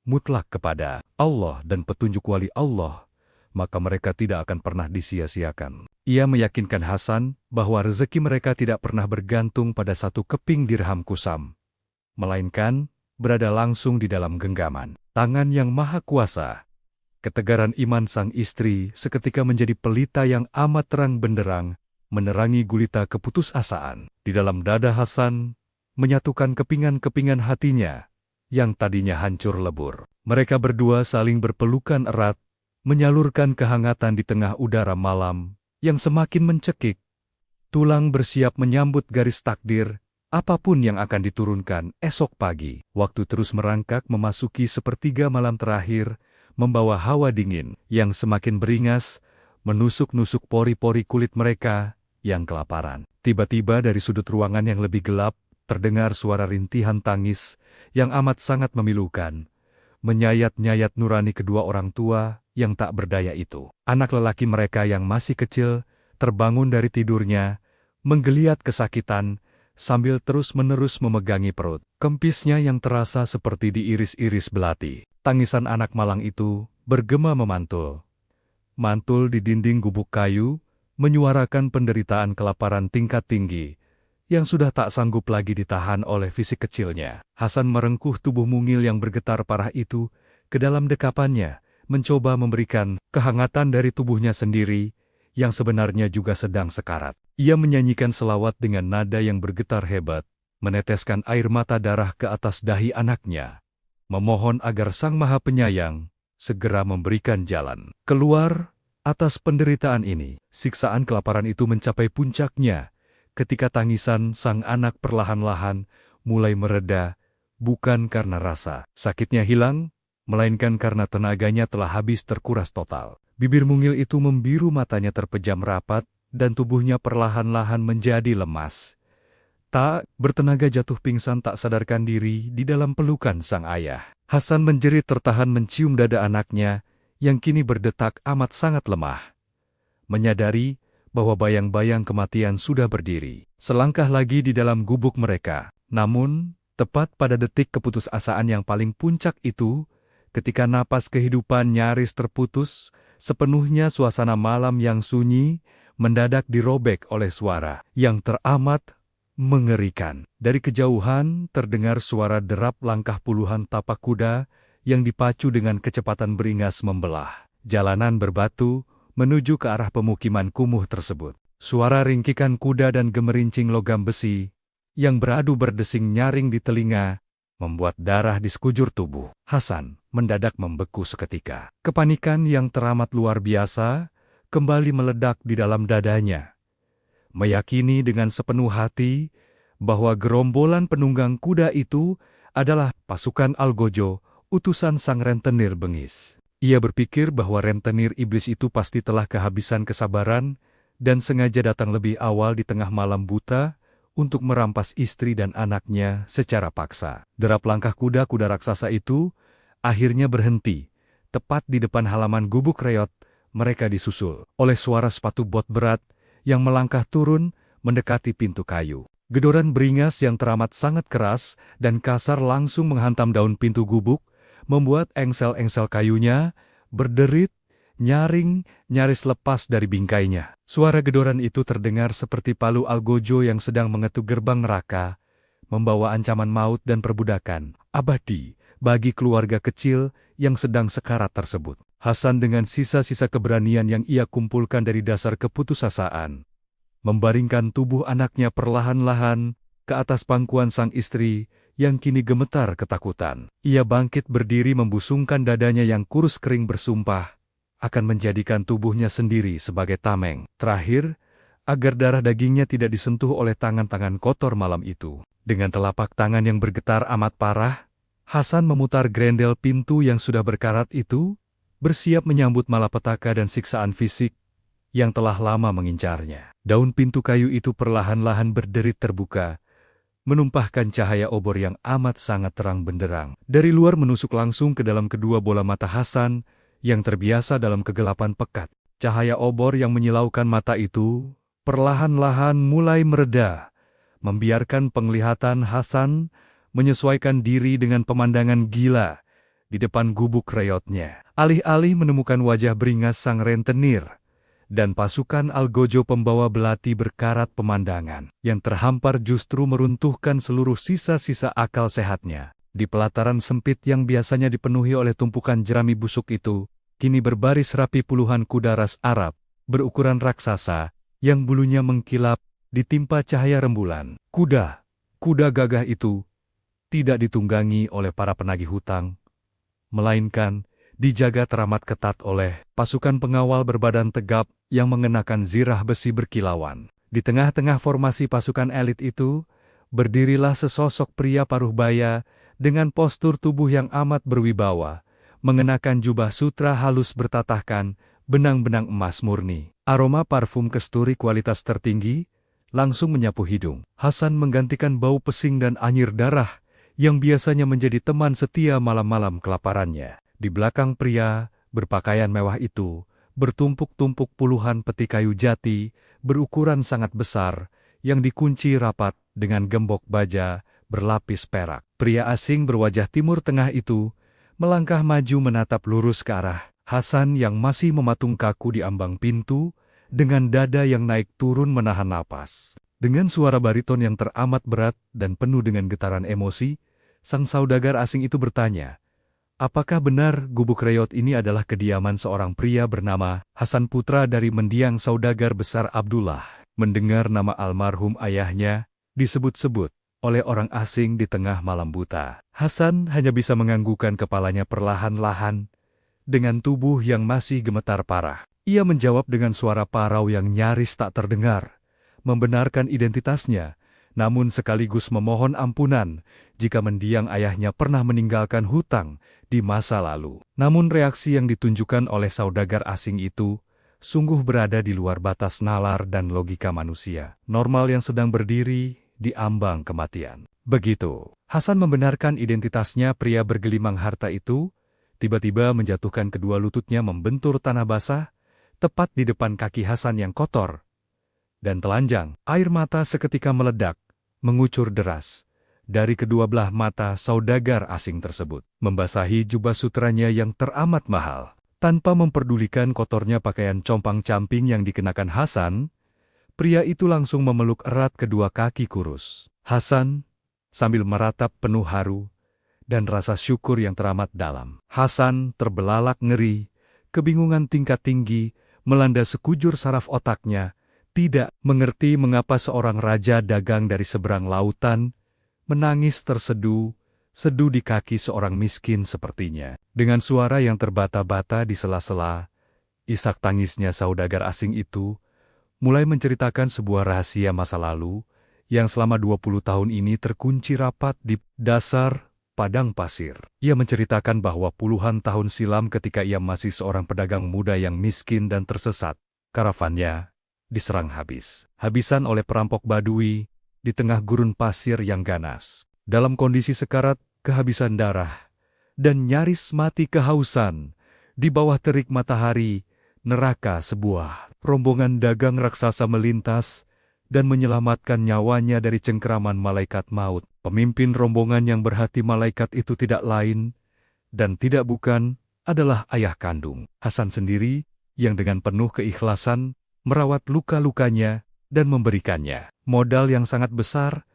mutlak kepada Allah dan petunjuk wali Allah, maka mereka tidak akan pernah disia-siakan. Ia meyakinkan Hasan bahwa rezeki mereka tidak pernah bergantung pada satu keping dirham kusam, melainkan berada langsung di dalam genggaman tangan yang maha kuasa. Ketegaran iman sang istri seketika menjadi pelita yang amat terang benderang, menerangi gulita keputusasaan di dalam dada Hasan, menyatukan kepingan-kepingan hatinya yang tadinya hancur lebur. Mereka berdua saling berpelukan erat, menyalurkan kehangatan di tengah udara malam yang semakin mencekik. Tulang bersiap menyambut garis takdir, apapun yang akan diturunkan esok pagi. Waktu terus merangkak memasuki sepertiga malam terakhir, membawa hawa dingin yang semakin beringas, menusuk-nusuk pori-pori kulit mereka yang kelaparan. Tiba-tiba dari sudut ruangan yang lebih gelap, terdengar suara rintihan tangis yang amat sangat memilukan, menyayat-nyayat nurani kedua orang tua yang tak berdaya itu. Anak lelaki mereka yang masih kecil terbangun dari tidurnya, menggeliat kesakitan, sambil terus-menerus memegangi perut. Kempisnya yang terasa seperti diiris-iris belati. Tangisan anak malang itu bergema memantul. Mantul di dinding gubuk kayu, menyuarakan penderitaan kelaparan tingkat tinggi, yang sudah tak sanggup lagi ditahan oleh fisik kecilnya. Hasan merengkuh tubuh mungil yang bergetar parah itu ke dalam dekapannya, mencoba memberikan kehangatan dari tubuhnya sendiri, yang sebenarnya juga sedang sekarat. Ia menyanyikan selawat dengan nada yang bergetar hebat, meneteskan air mata darah ke atas dahi anaknya, memohon agar Sang Maha Penyayang segera memberikan jalan keluar atas penderitaan ini. Siksaan kelaparan itu mencapai puncaknya ketika tangisan sang anak perlahan-lahan mulai mereda, bukan karena rasa sakitnya hilang, melainkan karena tenaganya telah habis terkuras total. Bibir mungil itu membiru, matanya terpejam rapat, dan tubuhnya perlahan-lahan menjadi lemas. Tak bertenaga jatuh pingsan tak sadarkan diri di dalam pelukan sang ayah. Hasan menjerit tertahan mencium dada anaknya yang kini berdetak amat sangat lemah. Menyadari bahwa bayang-bayang kematian sudah berdiri selangkah lagi di dalam gubuk mereka. Namun, tepat pada detik keputusasaan yang paling puncak itu, ketika napas kehidupan nyaris terputus, sepenuhnya suasana malam yang sunyi mendadak dirobek oleh suara yang teramat mengerikan. Dari kejauhan terdengar suara derap langkah puluhan tapak kuda yang dipacu dengan kecepatan beringas membelah jalanan berbatu menuju ke arah pemukiman kumuh tersebut. Suara ringkikan kuda dan gemerincing logam besi yang beradu berdesing nyaring di telinga membuat darah di sekujur tubuh Hasan mendadak membeku seketika. Kepanikan yang teramat luar biasa kembali meledak di dalam dadanya. Meyakini dengan sepenuh hati bahwa gerombolan penunggang kuda itu adalah pasukan Algojo, utusan sang rentenir bengis. Ia berpikir bahwa rentenir iblis itu pasti telah kehabisan kesabaran dan sengaja datang lebih awal di tengah malam buta untuk merampas istri dan anaknya secara paksa. Derap langkah kuda-kuda raksasa itu akhirnya berhenti. Tepat di depan halaman gubuk reot, mereka disusul oleh suara sepatu bot berat yang melangkah turun mendekati pintu kayu. Gedoran beringas yang teramat sangat keras dan kasar langsung menghantam daun pintu gubuk, membuat engsel-engsel kayunya berderit, nyaring, nyaris lepas dari bingkainya. Suara gedoran itu terdengar seperti palu Algojo yang sedang mengetuk gerbang neraka, membawa ancaman maut dan perbudakan abadi bagi keluarga kecil yang sedang sekarat tersebut. Hasan dengan sisa-sisa keberanian yang ia kumpulkan dari dasar keputusasaan, membaringkan tubuh anaknya perlahan-lahan ke atas pangkuan sang istri yang kini gemetar ketakutan. Ia bangkit berdiri membusungkan dadanya yang kurus kering bersumpah akan menjadikan tubuhnya sendiri sebagai tameng terakhir, agar darah dagingnya tidak disentuh oleh tangan-tangan kotor malam itu. Dengan telapak tangan yang bergetar amat parah, Hasan memutar grendel pintu yang sudah berkarat itu, bersiap menyambut malapetaka dan siksaan fisik yang telah lama mengincarnya. Daun pintu kayu itu perlahan-lahan berderit terbuka, menumpahkan cahaya obor yang amat sangat terang benderang. Dari luar menusuk langsung ke dalam kedua bola mata Hasan yang terbiasa dalam kegelapan pekat. Cahaya obor yang menyilaukan mata itu perlahan-lahan mulai mereda, membiarkan penglihatan Hasan menyesuaikan diri dengan pemandangan gila di depan gubuk reotnya. Alih-alih menemukan wajah beringas sang rentenir dan pasukan Algojo pembawa belati berkarat pemandangan, yang terhampar justru meruntuhkan seluruh sisa-sisa akal sehatnya. Di pelataran sempit yang biasanya dipenuhi oleh tumpukan jerami busuk itu, kini berbaris rapi puluhan kuda ras Arab, berukuran raksasa, yang bulunya mengkilap, ditimpa cahaya rembulan. Kuda gagah itu tidak ditunggangi oleh para penagih hutang, melainkan dijaga teramat ketat oleh pasukan pengawal berbadan tegap yang mengenakan zirah besi berkilauan. Di tengah-tengah formasi pasukan elit itu, berdirilah sesosok pria paruh baya dengan postur tubuh yang amat berwibawa, mengenakan jubah sutra halus bertatahkan benang-benang emas murni. Aroma parfum kesturi kualitas tertinggi langsung menyapu hidung. Hasan menggantikan bau pesing dan anyir darah yang biasanya menjadi teman setia malam-malam kelaparannya. Di belakang pria berpakaian mewah itu, bertumpuk-tumpuk puluhan peti kayu jati berukuran sangat besar yang dikunci rapat dengan gembok baja berlapis perak. Pria asing berwajah Timur Tengah itu melangkah maju menatap lurus ke arah Hasan yang masih mematung kaku di ambang pintu dengan dada yang naik turun menahan napas. Dengan suara bariton yang teramat berat dan penuh dengan getaran emosi, sang saudagar asing itu bertanya, apakah benar gubuk reot ini adalah kediaman seorang pria bernama Hasan putra dari mendiang saudagar besar Abdullah? Mendengar nama almarhum ayahnya disebut-sebut oleh orang asing di tengah malam buta, Hasan hanya bisa menganggukkan kepalanya perlahan-lahan dengan tubuh yang masih gemetar parah. Ia menjawab dengan suara parau yang nyaris tak terdengar, membenarkan identitasnya, namun sekaligus memohon ampunan jika mendiang ayahnya pernah meninggalkan hutang di masa lalu. Namun reaksi yang ditunjukkan oleh saudagar asing itu sungguh berada di luar batas nalar dan logika manusia normal yang sedang berdiri di ambang kematian. Begitu Hasan membenarkan identitasnya, pria bergelimang harta itu tiba-tiba menjatuhkan kedua lututnya membentur tanah basah tepat di depan kaki Hasan yang kotor, dan telanjang. Air mata seketika meledak, mengucur deras dari kedua belah mata saudagar asing tersebut, membasahi jubah sutranya yang teramat mahal. Tanpa memperdulikan kotornya pakaian compang-camping yang dikenakan Hasan, pria itu langsung memeluk erat kedua kaki kurus Hasan, sambil meratap penuh haru dan rasa syukur yang teramat dalam. Hasan terbelalak ngeri, kebingungan tingkat tinggi melanda sekujur saraf otaknya, tidak mengerti mengapa seorang raja dagang dari seberang lautan menangis terseduh-seduh di kaki seorang miskin sepertinya. Dengan suara yang terbata-bata di sela-sela, isak tangisnya saudagar asing itu mulai menceritakan sebuah rahasia masa lalu yang selama 20 tahun ini terkunci rapat di dasar padang pasir. Ia menceritakan bahwa puluhan tahun silam ketika ia masih seorang pedagang muda yang miskin dan tersesat, karavannya diserang habis-habisan oleh perampok Badui di tengah gurun pasir yang ganas. Dalam kondisi sekarat, kehabisan darah, dan nyaris mati kehausan, di bawah terik matahari, neraka sebuah rombongan dagang raksasa melintas dan menyelamatkan nyawanya dari cengkeraman malaikat maut. Pemimpin rombongan yang berhati malaikat itu tidak lain dan tidak bukan adalah ayah kandung Hasan sendiri, yang dengan penuh keikhlasan merawat luka-lukanya dan memberikannya modal yang sangat besar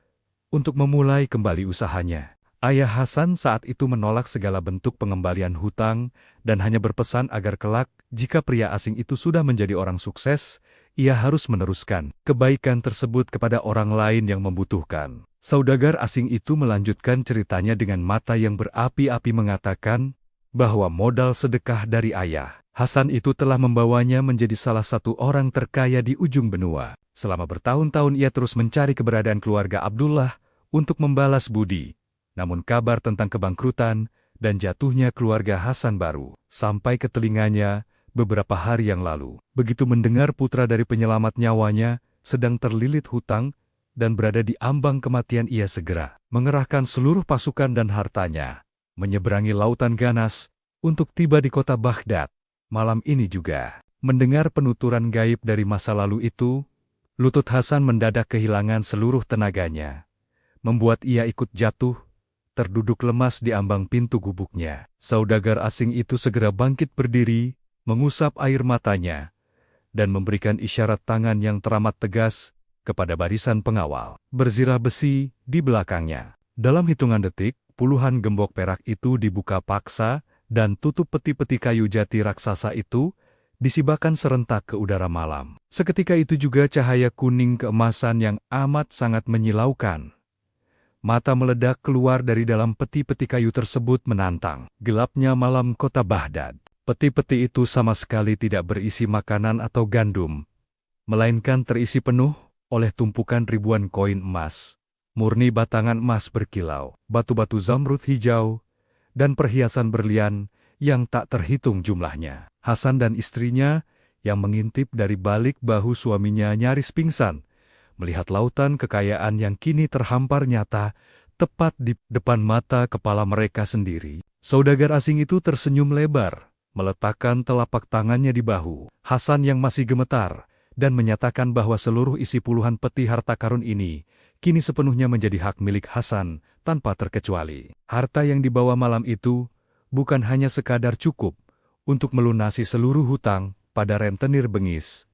untuk memulai kembali usahanya. Ayah Hasan saat itu menolak segala bentuk pengembalian hutang dan hanya berpesan agar kelak, jika pria asing itu sudah menjadi orang sukses, ia harus meneruskan kebaikan tersebut kepada orang lain yang membutuhkan. Saudagar asing itu melanjutkan ceritanya dengan mata yang berapi-api mengatakan bahwa modal sedekah dari ayah Hasan itu telah membawanya menjadi salah satu orang terkaya di ujung benua. Selama bertahun-tahun ia terus mencari keberadaan keluarga Abdullah untuk membalas budi. Namun kabar tentang kebangkrutan dan jatuhnya keluarga Hasan baru sampai ke telinganya beberapa hari yang lalu. Begitu mendengar putra dari penyelamat nyawanya sedang terlilit hutang dan berada di ambang kematian, ia segera mengerahkan seluruh pasukan dan hartanya, menyeberangi lautan ganas untuk tiba di kota Baghdad. Malam ini juga, mendengar penuturan gaib dari masa lalu itu, lutut Hasan mendadak kehilangan seluruh tenaganya, membuat ia ikut jatuh, terduduk lemas di ambang pintu gubuknya. Saudagar asing itu segera bangkit berdiri, mengusap air matanya, dan memberikan isyarat tangan yang teramat tegas kepada barisan pengawal berzirah besi di belakangnya. Dalam hitungan detik, puluhan gembok perak itu dibuka paksa dan tutup peti-peti kayu jati raksasa itu disibakan serentak ke udara malam. Seketika itu juga cahaya kuning keemasan yang amat sangat menyilaukan mata meledak keluar dari dalam peti-peti kayu tersebut menantang gelapnya malam kota Baghdad. Peti-peti itu sama sekali tidak berisi makanan atau gandum, melainkan terisi penuh oleh tumpukan ribuan koin emas, murni batangan emas berkilau, batu-batu zamrud hijau, dan perhiasan berlian yang tak terhitung jumlahnya. Hasan dan istrinya yang mengintip dari balik bahu suaminya nyaris pingsan melihat lautan kekayaan yang kini terhampar nyata tepat di depan mata kepala mereka sendiri. Saudagar asing itu tersenyum lebar, meletakkan telapak tangannya di bahu Hasan yang masih gemetar, dan menyatakan bahwa seluruh isi puluhan peti harta karun ini kini sepenuhnya menjadi hak milik Hasan tanpa terkecuali. Harta yang dibawa malam itu bukan hanya sekadar cukup untuk melunasi seluruh hutang pada rentenir bengis,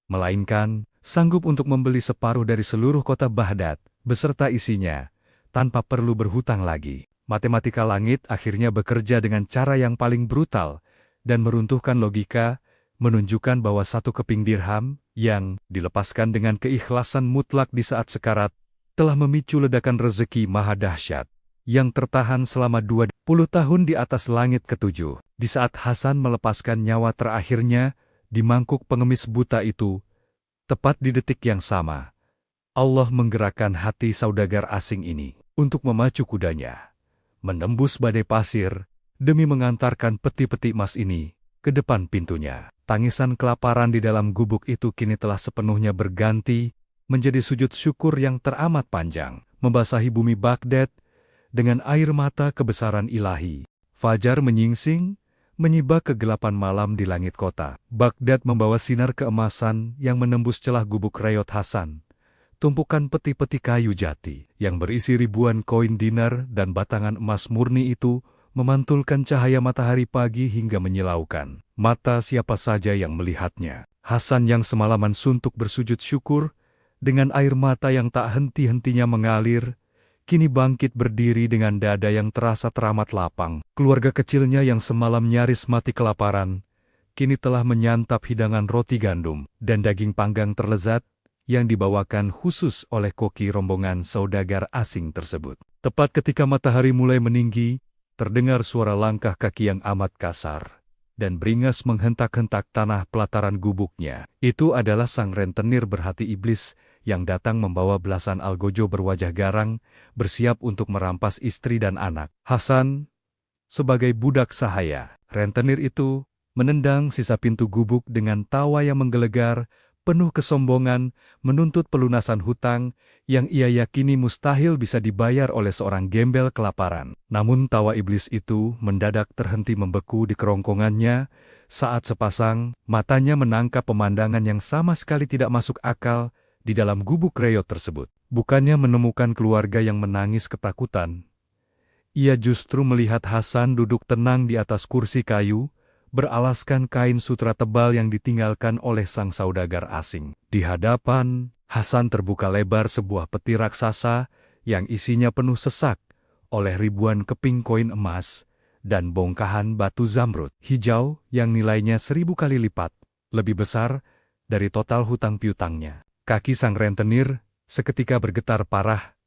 melainkan sanggup untuk membeli separuh dari seluruh kota Baghdad beserta isinya tanpa perlu berhutang lagi. Matematika langit akhirnya bekerja dengan cara yang paling brutal dan meruntuhkan logika, menunjukkan bahwa satu keping dirham yang dilepaskan dengan keikhlasan mutlak di saat sekarat telah memicu ledakan rezeki maha dahsyat yang tertahan selama 20 tahun di atas langit ketujuh. Di saat Hasan melepaskan nyawa terakhirnya di mangkuk pengemis buta itu, tepat di detik yang sama, Allah menggerakkan hati saudagar asing ini untuk memacu kudanya, menembus badai pasir demi mengantarkan peti-peti emas ini ke depan pintunya. Tangisan kelaparan di dalam gubuk itu kini telah sepenuhnya berganti menjadi sujud syukur yang teramat panjang, membasahi bumi Baghdad dengan air mata kebesaran ilahi. Fajar menyingsing, menyibak kegelapan malam di langit kota. Baghdad membawa sinar keemasan yang menembus celah gubuk reot Hasan. Tumpukan peti-peti kayu jati yang berisi ribuan koin dinar dan batangan emas murni itu memantulkan cahaya matahari pagi hingga menyilaukan mata siapa saja yang melihatnya. Hasan yang semalaman suntuk bersujud syukur, dengan air mata yang tak henti-hentinya mengalir, kini bangkit berdiri dengan dada yang terasa teramat lapang. Keluarga kecilnya yang semalam nyaris mati kelaparan, kini telah menyantap hidangan roti gandum dan daging panggang terlezat yang dibawakan khusus oleh koki rombongan saudagar asing tersebut. Tepat ketika matahari mulai meninggi, terdengar suara langkah kaki yang amat kasar dan beringas menghentak-hentak tanah pelataran gubuknya. Itu adalah sang rentenir berhati iblis yang datang membawa belasan algojo berwajah garang, bersiap untuk merampas istri dan anak. Hasan, sebagai budak sahaya, rentenir itu menendang sisa pintu gubuk dengan tawa yang menggelegar, penuh kesombongan, menuntut pelunasan hutang yang ia yakini mustahil bisa dibayar oleh seorang gembel kelaparan. Namun tawa iblis itu mendadak terhenti membeku di kerongkongannya saat sepasang matanya menangkap pemandangan yang sama sekali tidak masuk akal di dalam gubuk reot tersebut. Bukannya menemukan keluarga yang menangis ketakutan, ia justru melihat Hasan duduk tenang di atas kursi kayu, beralaskan kain sutra tebal yang ditinggalkan oleh sang saudagar asing. Di hadapan Hasan terbuka lebar sebuah peti raksasa yang isinya penuh sesak oleh ribuan keping koin emas dan bongkahan batu zamrud hijau yang nilainya 1000 kali lipat lebih besar dari total hutang piutangnya. Kaki sang rentenir seketika bergetar parah,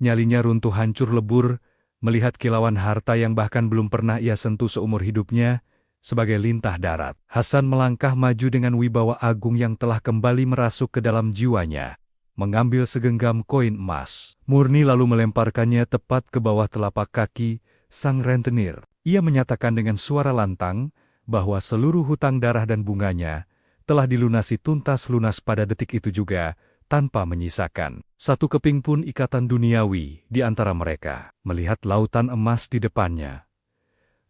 nyalinya runtuh hancur lebur melihat kilauan harta yang bahkan belum pernah ia sentuh seumur hidupnya sebagai lintah darat. Hasan melangkah maju dengan wibawa agung yang telah kembali merasuk ke dalam jiwanya, mengambil segenggam koin emas murni lalu melemparkannya tepat ke bawah telapak kaki sang rentenir. Ia menyatakan dengan suara lantang bahwa seluruh hutang darah dan bunganya telah dilunasi tuntas lunas pada detik itu juga, tanpa menyisakan satu keping pun ikatan duniawi di antara mereka. Melihat lautan emas di depannya,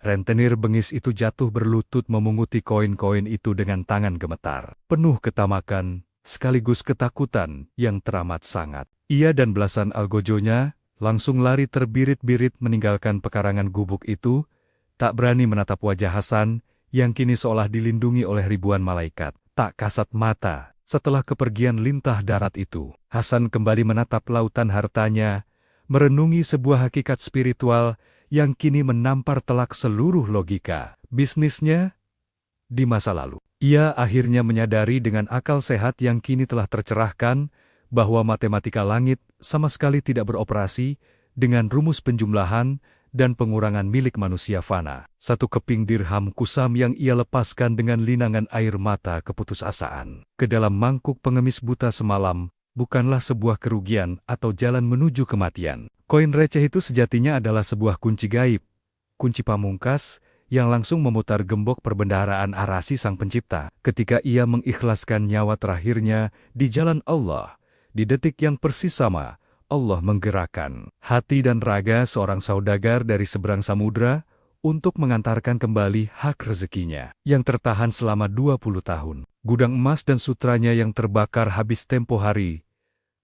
rentenir bengis itu jatuh berlutut memunguti koin-koin itu dengan tangan gemetar, penuh ketamakan sekaligus ketakutan yang teramat sangat. Ia dan belasan algojonya langsung lari terbirit-birit meninggalkan pekarangan gubuk itu, tak berani menatap wajah Hasan yang kini seolah dilindungi oleh ribuan malaikat. Tak kasat mata, setelah kepergian lintah darat itu, Hasan kembali menatap lautan hartanya, merenungi sebuah hakikat spiritual yang kini menampar telak seluruh logika bisnisnya di masa lalu. Ia akhirnya menyadari dengan akal sehat yang kini telah tercerahkan bahwa matematika langit sama sekali tidak beroperasi dengan rumus penjumlahan dan pengurangan milik manusia fana. Satu keping dirham kusam yang ia lepaskan dengan linangan air mata keputusasaan ke dalam mangkuk pengemis buta semalam bukanlah sebuah kerugian atau jalan menuju kematian. Koin receh itu sejatinya adalah sebuah kunci gaib, kunci pamungkas yang langsung memutar gembok perbendaharaan Arasi sang pencipta. Ketika ia mengikhlaskan nyawa terakhirnya di jalan Allah, di detik yang persis sama, Allah menggerakkan hati dan raga seorang saudagar dari seberang samudra untuk mengantarkan kembali hak rezekinya yang tertahan selama 20 tahun. Gudang emas dan sutranya yang terbakar habis tempo hari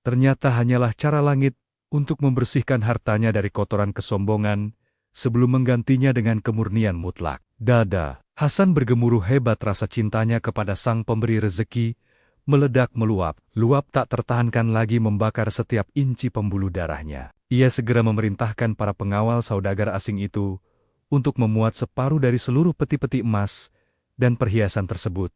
ternyata hanyalah cara langit untuk membersihkan hartanya dari kotoran kesombongan sebelum menggantinya dengan kemurnian mutlak. Dada Hasan bergemuruh hebat, rasa cintanya kepada sang pemberi rezeki meledak meluap, luap tak tertahankan lagi membakar setiap inci pembuluh darahnya. Ia segera memerintahkan para pengawal saudagar asing itu untuk memuat separuh dari seluruh peti-peti emas dan perhiasan tersebut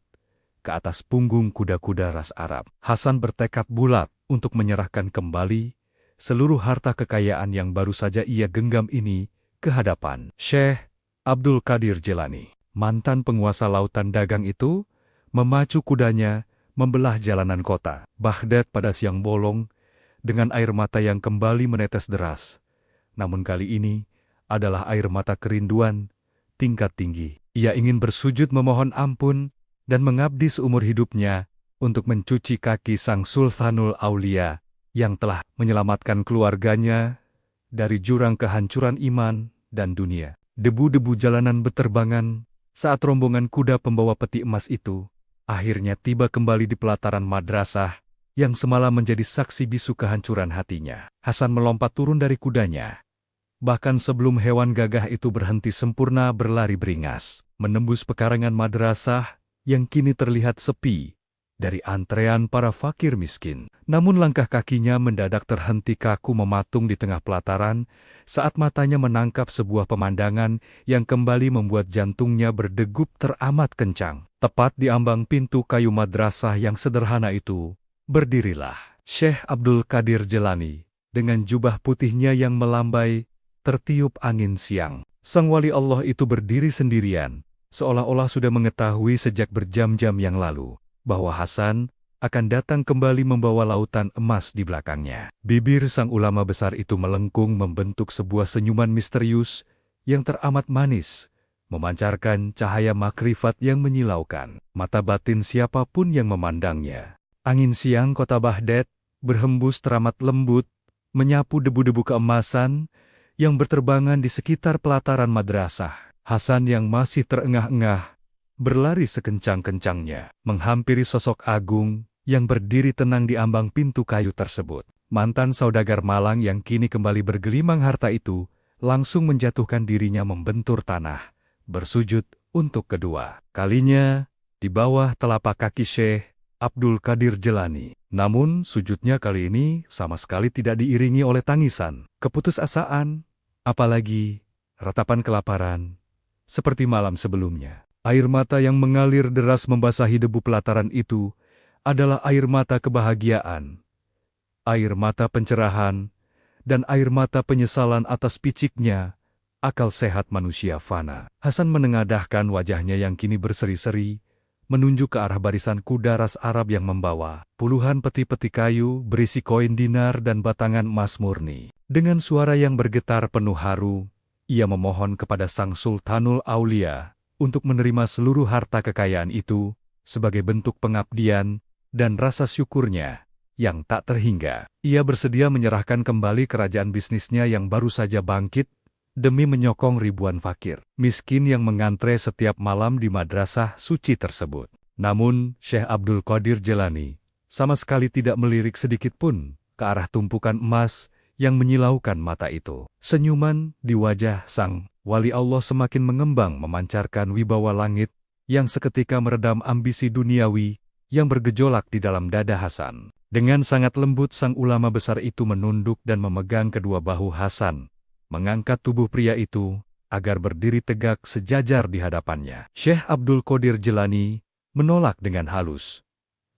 ke atas punggung kuda-kuda ras Arab. Hasan bertekad bulat untuk menyerahkan kembali seluruh harta kekayaan yang baru saja ia genggam ini ke hadapan Syekh Abdul Qadir Jilani. Mantan penguasa lautan dagang itu memacu kudanya membelah jalanan kota Baghdad pada siang bolong dengan air mata yang kembali menetes deras. Namun kali ini adalah air mata kerinduan tingkat tinggi. Ia ingin bersujud memohon ampun dan mengabdi seumur hidupnya untuk mencuci kaki sang Sultanul Aulia yang telah menyelamatkan keluarganya dari jurang kehancuran iman dan dunia. Debu-debu jalanan beterbangan Saat rombongan kuda pembawa peti emas itu akhirnya tiba kembali di pelataran madrasah yang semalam menjadi saksi bisu kehancuran hatinya, Hasan melompat turun dari kudanya. Bahkan sebelum hewan gagah itu berhenti sempurna berlari beringas, menembus pekarangan madrasah yang kini terlihat sepi dari antrean para fakir miskin. Namun langkah kakinya mendadak terhenti kaku mematung di tengah pelataran saat matanya menangkap sebuah pemandangan yang kembali membuat jantungnya berdegup teramat kencang. Tepat di ambang pintu kayu madrasah yang sederhana itu, berdirilah Syekh Abdul Qadir Jelani dengan jubah putihnya yang melambai tertiup angin siang. Sang wali Allah itu berdiri sendirian, seolah-olah sudah mengetahui sejak berjam-jam yang lalu bahwa Hasan akan datang kembali membawa lautan emas di belakangnya. Bibir sang ulama besar itu melengkung membentuk sebuah senyuman misterius yang teramat manis, memancarkan cahaya makrifat yang menyilaukan mata batin siapapun yang memandangnya. Angin siang kota Baghdad berhembus teramat lembut, menyapu debu-debu keemasan yang berterbangan di sekitar pelataran madrasah. Hasan yang masih terengah-engah berlari sekencang-kencangnya menghampiri sosok agung yang berdiri tenang di ambang pintu kayu tersebut. Mantan saudagar malang yang kini kembali bergelimang harta itu langsung menjatuhkan dirinya membentur tanah, bersujud untuk kedua kalinya di bawah telapak kaki Syekh Abdul Qadir Jelani. Namun sujudnya kali ini sama sekali tidak diiringi oleh tangisan, keputusasaan, apalagi ratapan kelaparan seperti malam sebelumnya. Air mata yang mengalir deras membasahi debu pelataran itu adalah air mata kebahagiaan, air mata pencerahan, dan air mata penyesalan atas piciknya akal sehat manusia fana. Hasan menengadahkan wajahnya yang kini berseri-seri, menunjuk ke arah barisan kuda ras Arab yang membawa puluhan peti-peti kayu berisi koin dinar dan batangan emas murni. Dengan suara yang bergetar penuh haru, ia memohon kepada Sang Sultanul Aulia untuk menerima seluruh harta kekayaan itu sebagai bentuk pengabdian dan rasa syukurnya yang tak terhingga. Ia bersedia menyerahkan kembali kerajaan bisnisnya yang baru saja bangkit demi menyokong ribuan fakir miskin yang mengantre setiap malam di madrasah suci tersebut. Namun, Syekh Abdul Qadir Jelani sama sekali tidak melirik sedikit pun ke arah tumpukan emas yang menyilaukan mata itu. Senyuman di wajah sang wali Allah semakin mengembang memancarkan wibawa langit yang seketika meredam ambisi duniawi yang bergejolak di dalam dada Hasan. Dengan sangat lembut sang ulama besar itu menunduk dan memegang kedua bahu Hasan, mengangkat tubuh pria itu agar berdiri tegak sejajar di hadapannya. Syekh Abdul Qadir Jelani menolak dengan halus.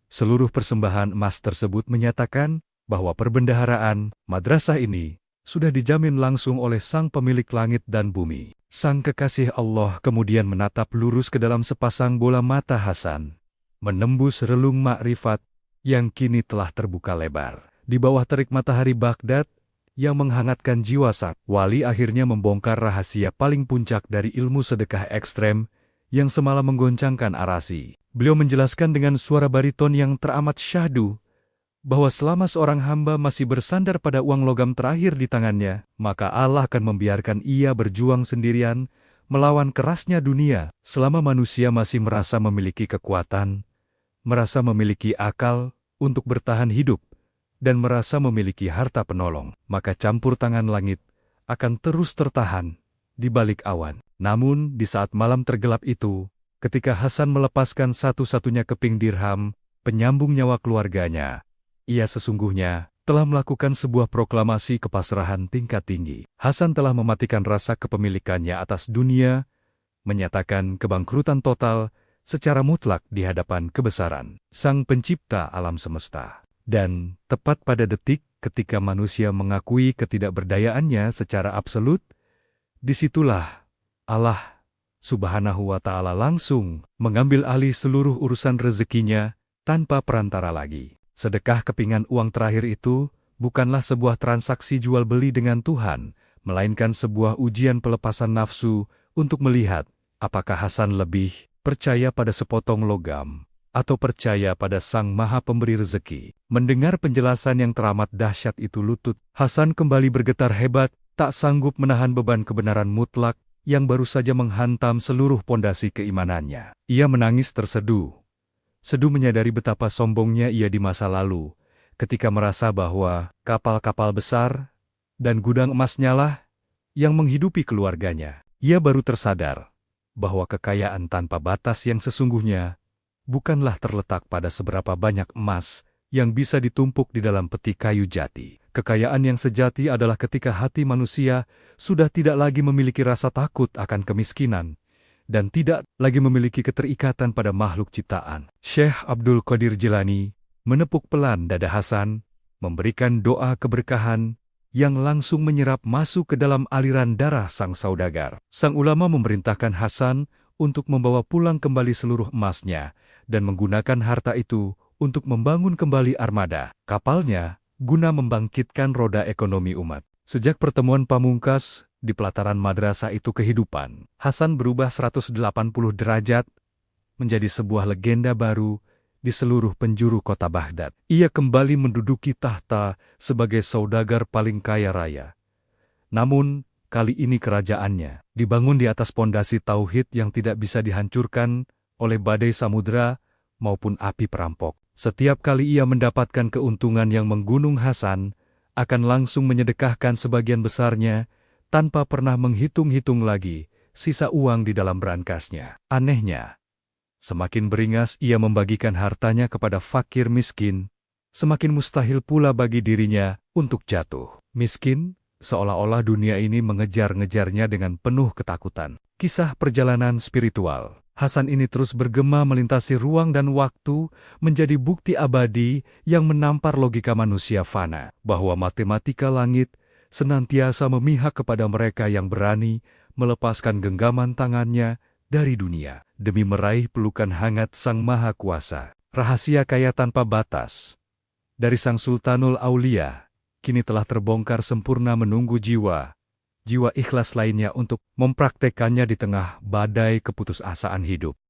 Seluruh persembahan emas tersebut menyatakan bahwa perbendaharaan madrasah ini sudah dijamin langsung oleh sang pemilik langit dan bumi. Sang kekasih Allah kemudian menatap lurus ke dalam sepasang bola mata Hasan, menembus relung makrifat yang kini telah terbuka lebar. Di bawah terik matahari Baghdad yang menghangatkan jiwa sang wali akhirnya membongkar rahasia paling puncak dari ilmu sedekah ekstrem yang semalam menggoncangkan arasi. Beliau menjelaskan dengan suara bariton yang teramat syahdu bahwa selama seorang hamba masih bersandar pada uang logam terakhir di tangannya, maka Allah akan membiarkan ia berjuang sendirian melawan kerasnya dunia. Selama manusia masih merasa memiliki kekuatan, merasa memiliki akal untuk bertahan hidup, dan merasa memiliki harta penolong, maka campur tangan langit akan terus tertahan di balik awan. Namun, di saat malam tergelap itu, ketika Hasan melepaskan satu-satunya keping dirham, penyambung nyawa keluarganya, ia sesungguhnya telah melakukan sebuah proklamasi kepasrahan tingkat tinggi. Hasan telah mematikan rasa kepemilikannya atas dunia, menyatakan kebangkrutan total secara mutlak di hadapan kebesaran Sang Pencipta alam semesta. Dan tepat pada detik ketika manusia mengakui ketidakberdayaannya secara absolut, disitulah Allah Subhanahu wa Ta'ala langsung mengambil alih seluruh urusan rezekinya tanpa perantara lagi. Sedekah kepingan uang terakhir itu bukanlah sebuah transaksi jual-beli dengan Tuhan, melainkan sebuah ujian pelepasan nafsu untuk melihat apakah Hasan lebih percaya pada sepotong logam atau percaya pada Sang Maha Pemberi rezeki. Mendengar penjelasan yang teramat dahsyat itu, lutut Hasan kembali bergetar hebat, tak sanggup menahan beban kebenaran mutlak yang baru saja menghantam seluruh pondasi keimanannya. Ia menangis terseduh. Seduh menyadari betapa sombongnya ia di masa lalu, ketika merasa bahwa kapal-kapal besar dan gudang emasnya lah yang menghidupi keluarganya. Ia baru tersadar bahwa kekayaan tanpa batas yang sesungguhnya bukanlah terletak pada seberapa banyak emas yang bisa ditumpuk di dalam peti kayu jati. Kekayaan yang sejati adalah ketika hati manusia sudah tidak lagi memiliki rasa takut akan kemiskinan dan tidak lagi memiliki keterikatan pada makhluk ciptaan. Syekh Abdul Qadir Jilani menepuk pelan dada Hasan, memberikan doa keberkahan yang langsung menyerap masuk ke dalam aliran darah sang saudagar. Sang ulama memerintahkan Hasan untuk membawa pulang kembali seluruh emasnya dan menggunakan harta itu untuk membangun kembali armada kapalnya guna membangkitkan roda ekonomi umat. Sejak pertemuan pamungkas di pelataran madrasah itu kehidupan Hasan berubah 180 derajat menjadi sebuah legenda baru di seluruh penjuru kota Baghdad. Ia kembali menduduki tahta sebagai saudagar paling kaya raya. Namun, kali ini kerajaannya dibangun di atas pondasi tauhid yang tidak bisa dihancurkan oleh badai samudera maupun api perampok. Setiap kali ia mendapatkan keuntungan yang menggunung Hasan, akan langsung menyedekahkan sebagian besarnya tanpa pernah menghitung-hitung lagi sisa uang di dalam brankasnya. Anehnya, semakin beringas ia membagikan hartanya kepada fakir miskin, semakin mustahil pula bagi dirinya untuk jatuh miskin, seolah-olah dunia ini mengejar-ngejarnya dengan penuh ketakutan. Kisah perjalanan spiritual Hasan ini terus bergema melintasi ruang dan waktu, menjadi bukti abadi yang menampar logika manusia fana, bahwa matematika langit senantiasa memihak kepada mereka yang berani melepaskan genggaman tangannya dari dunia, demi meraih pelukan hangat Sang Maha Kuasa. Rahasia kaya tanpa batas dari Sang Sultanul Aulia kini telah terbongkar sempurna, menunggu jiwa ikhlas lainnya untuk mempraktekannya di tengah badai keputusasaan hidup.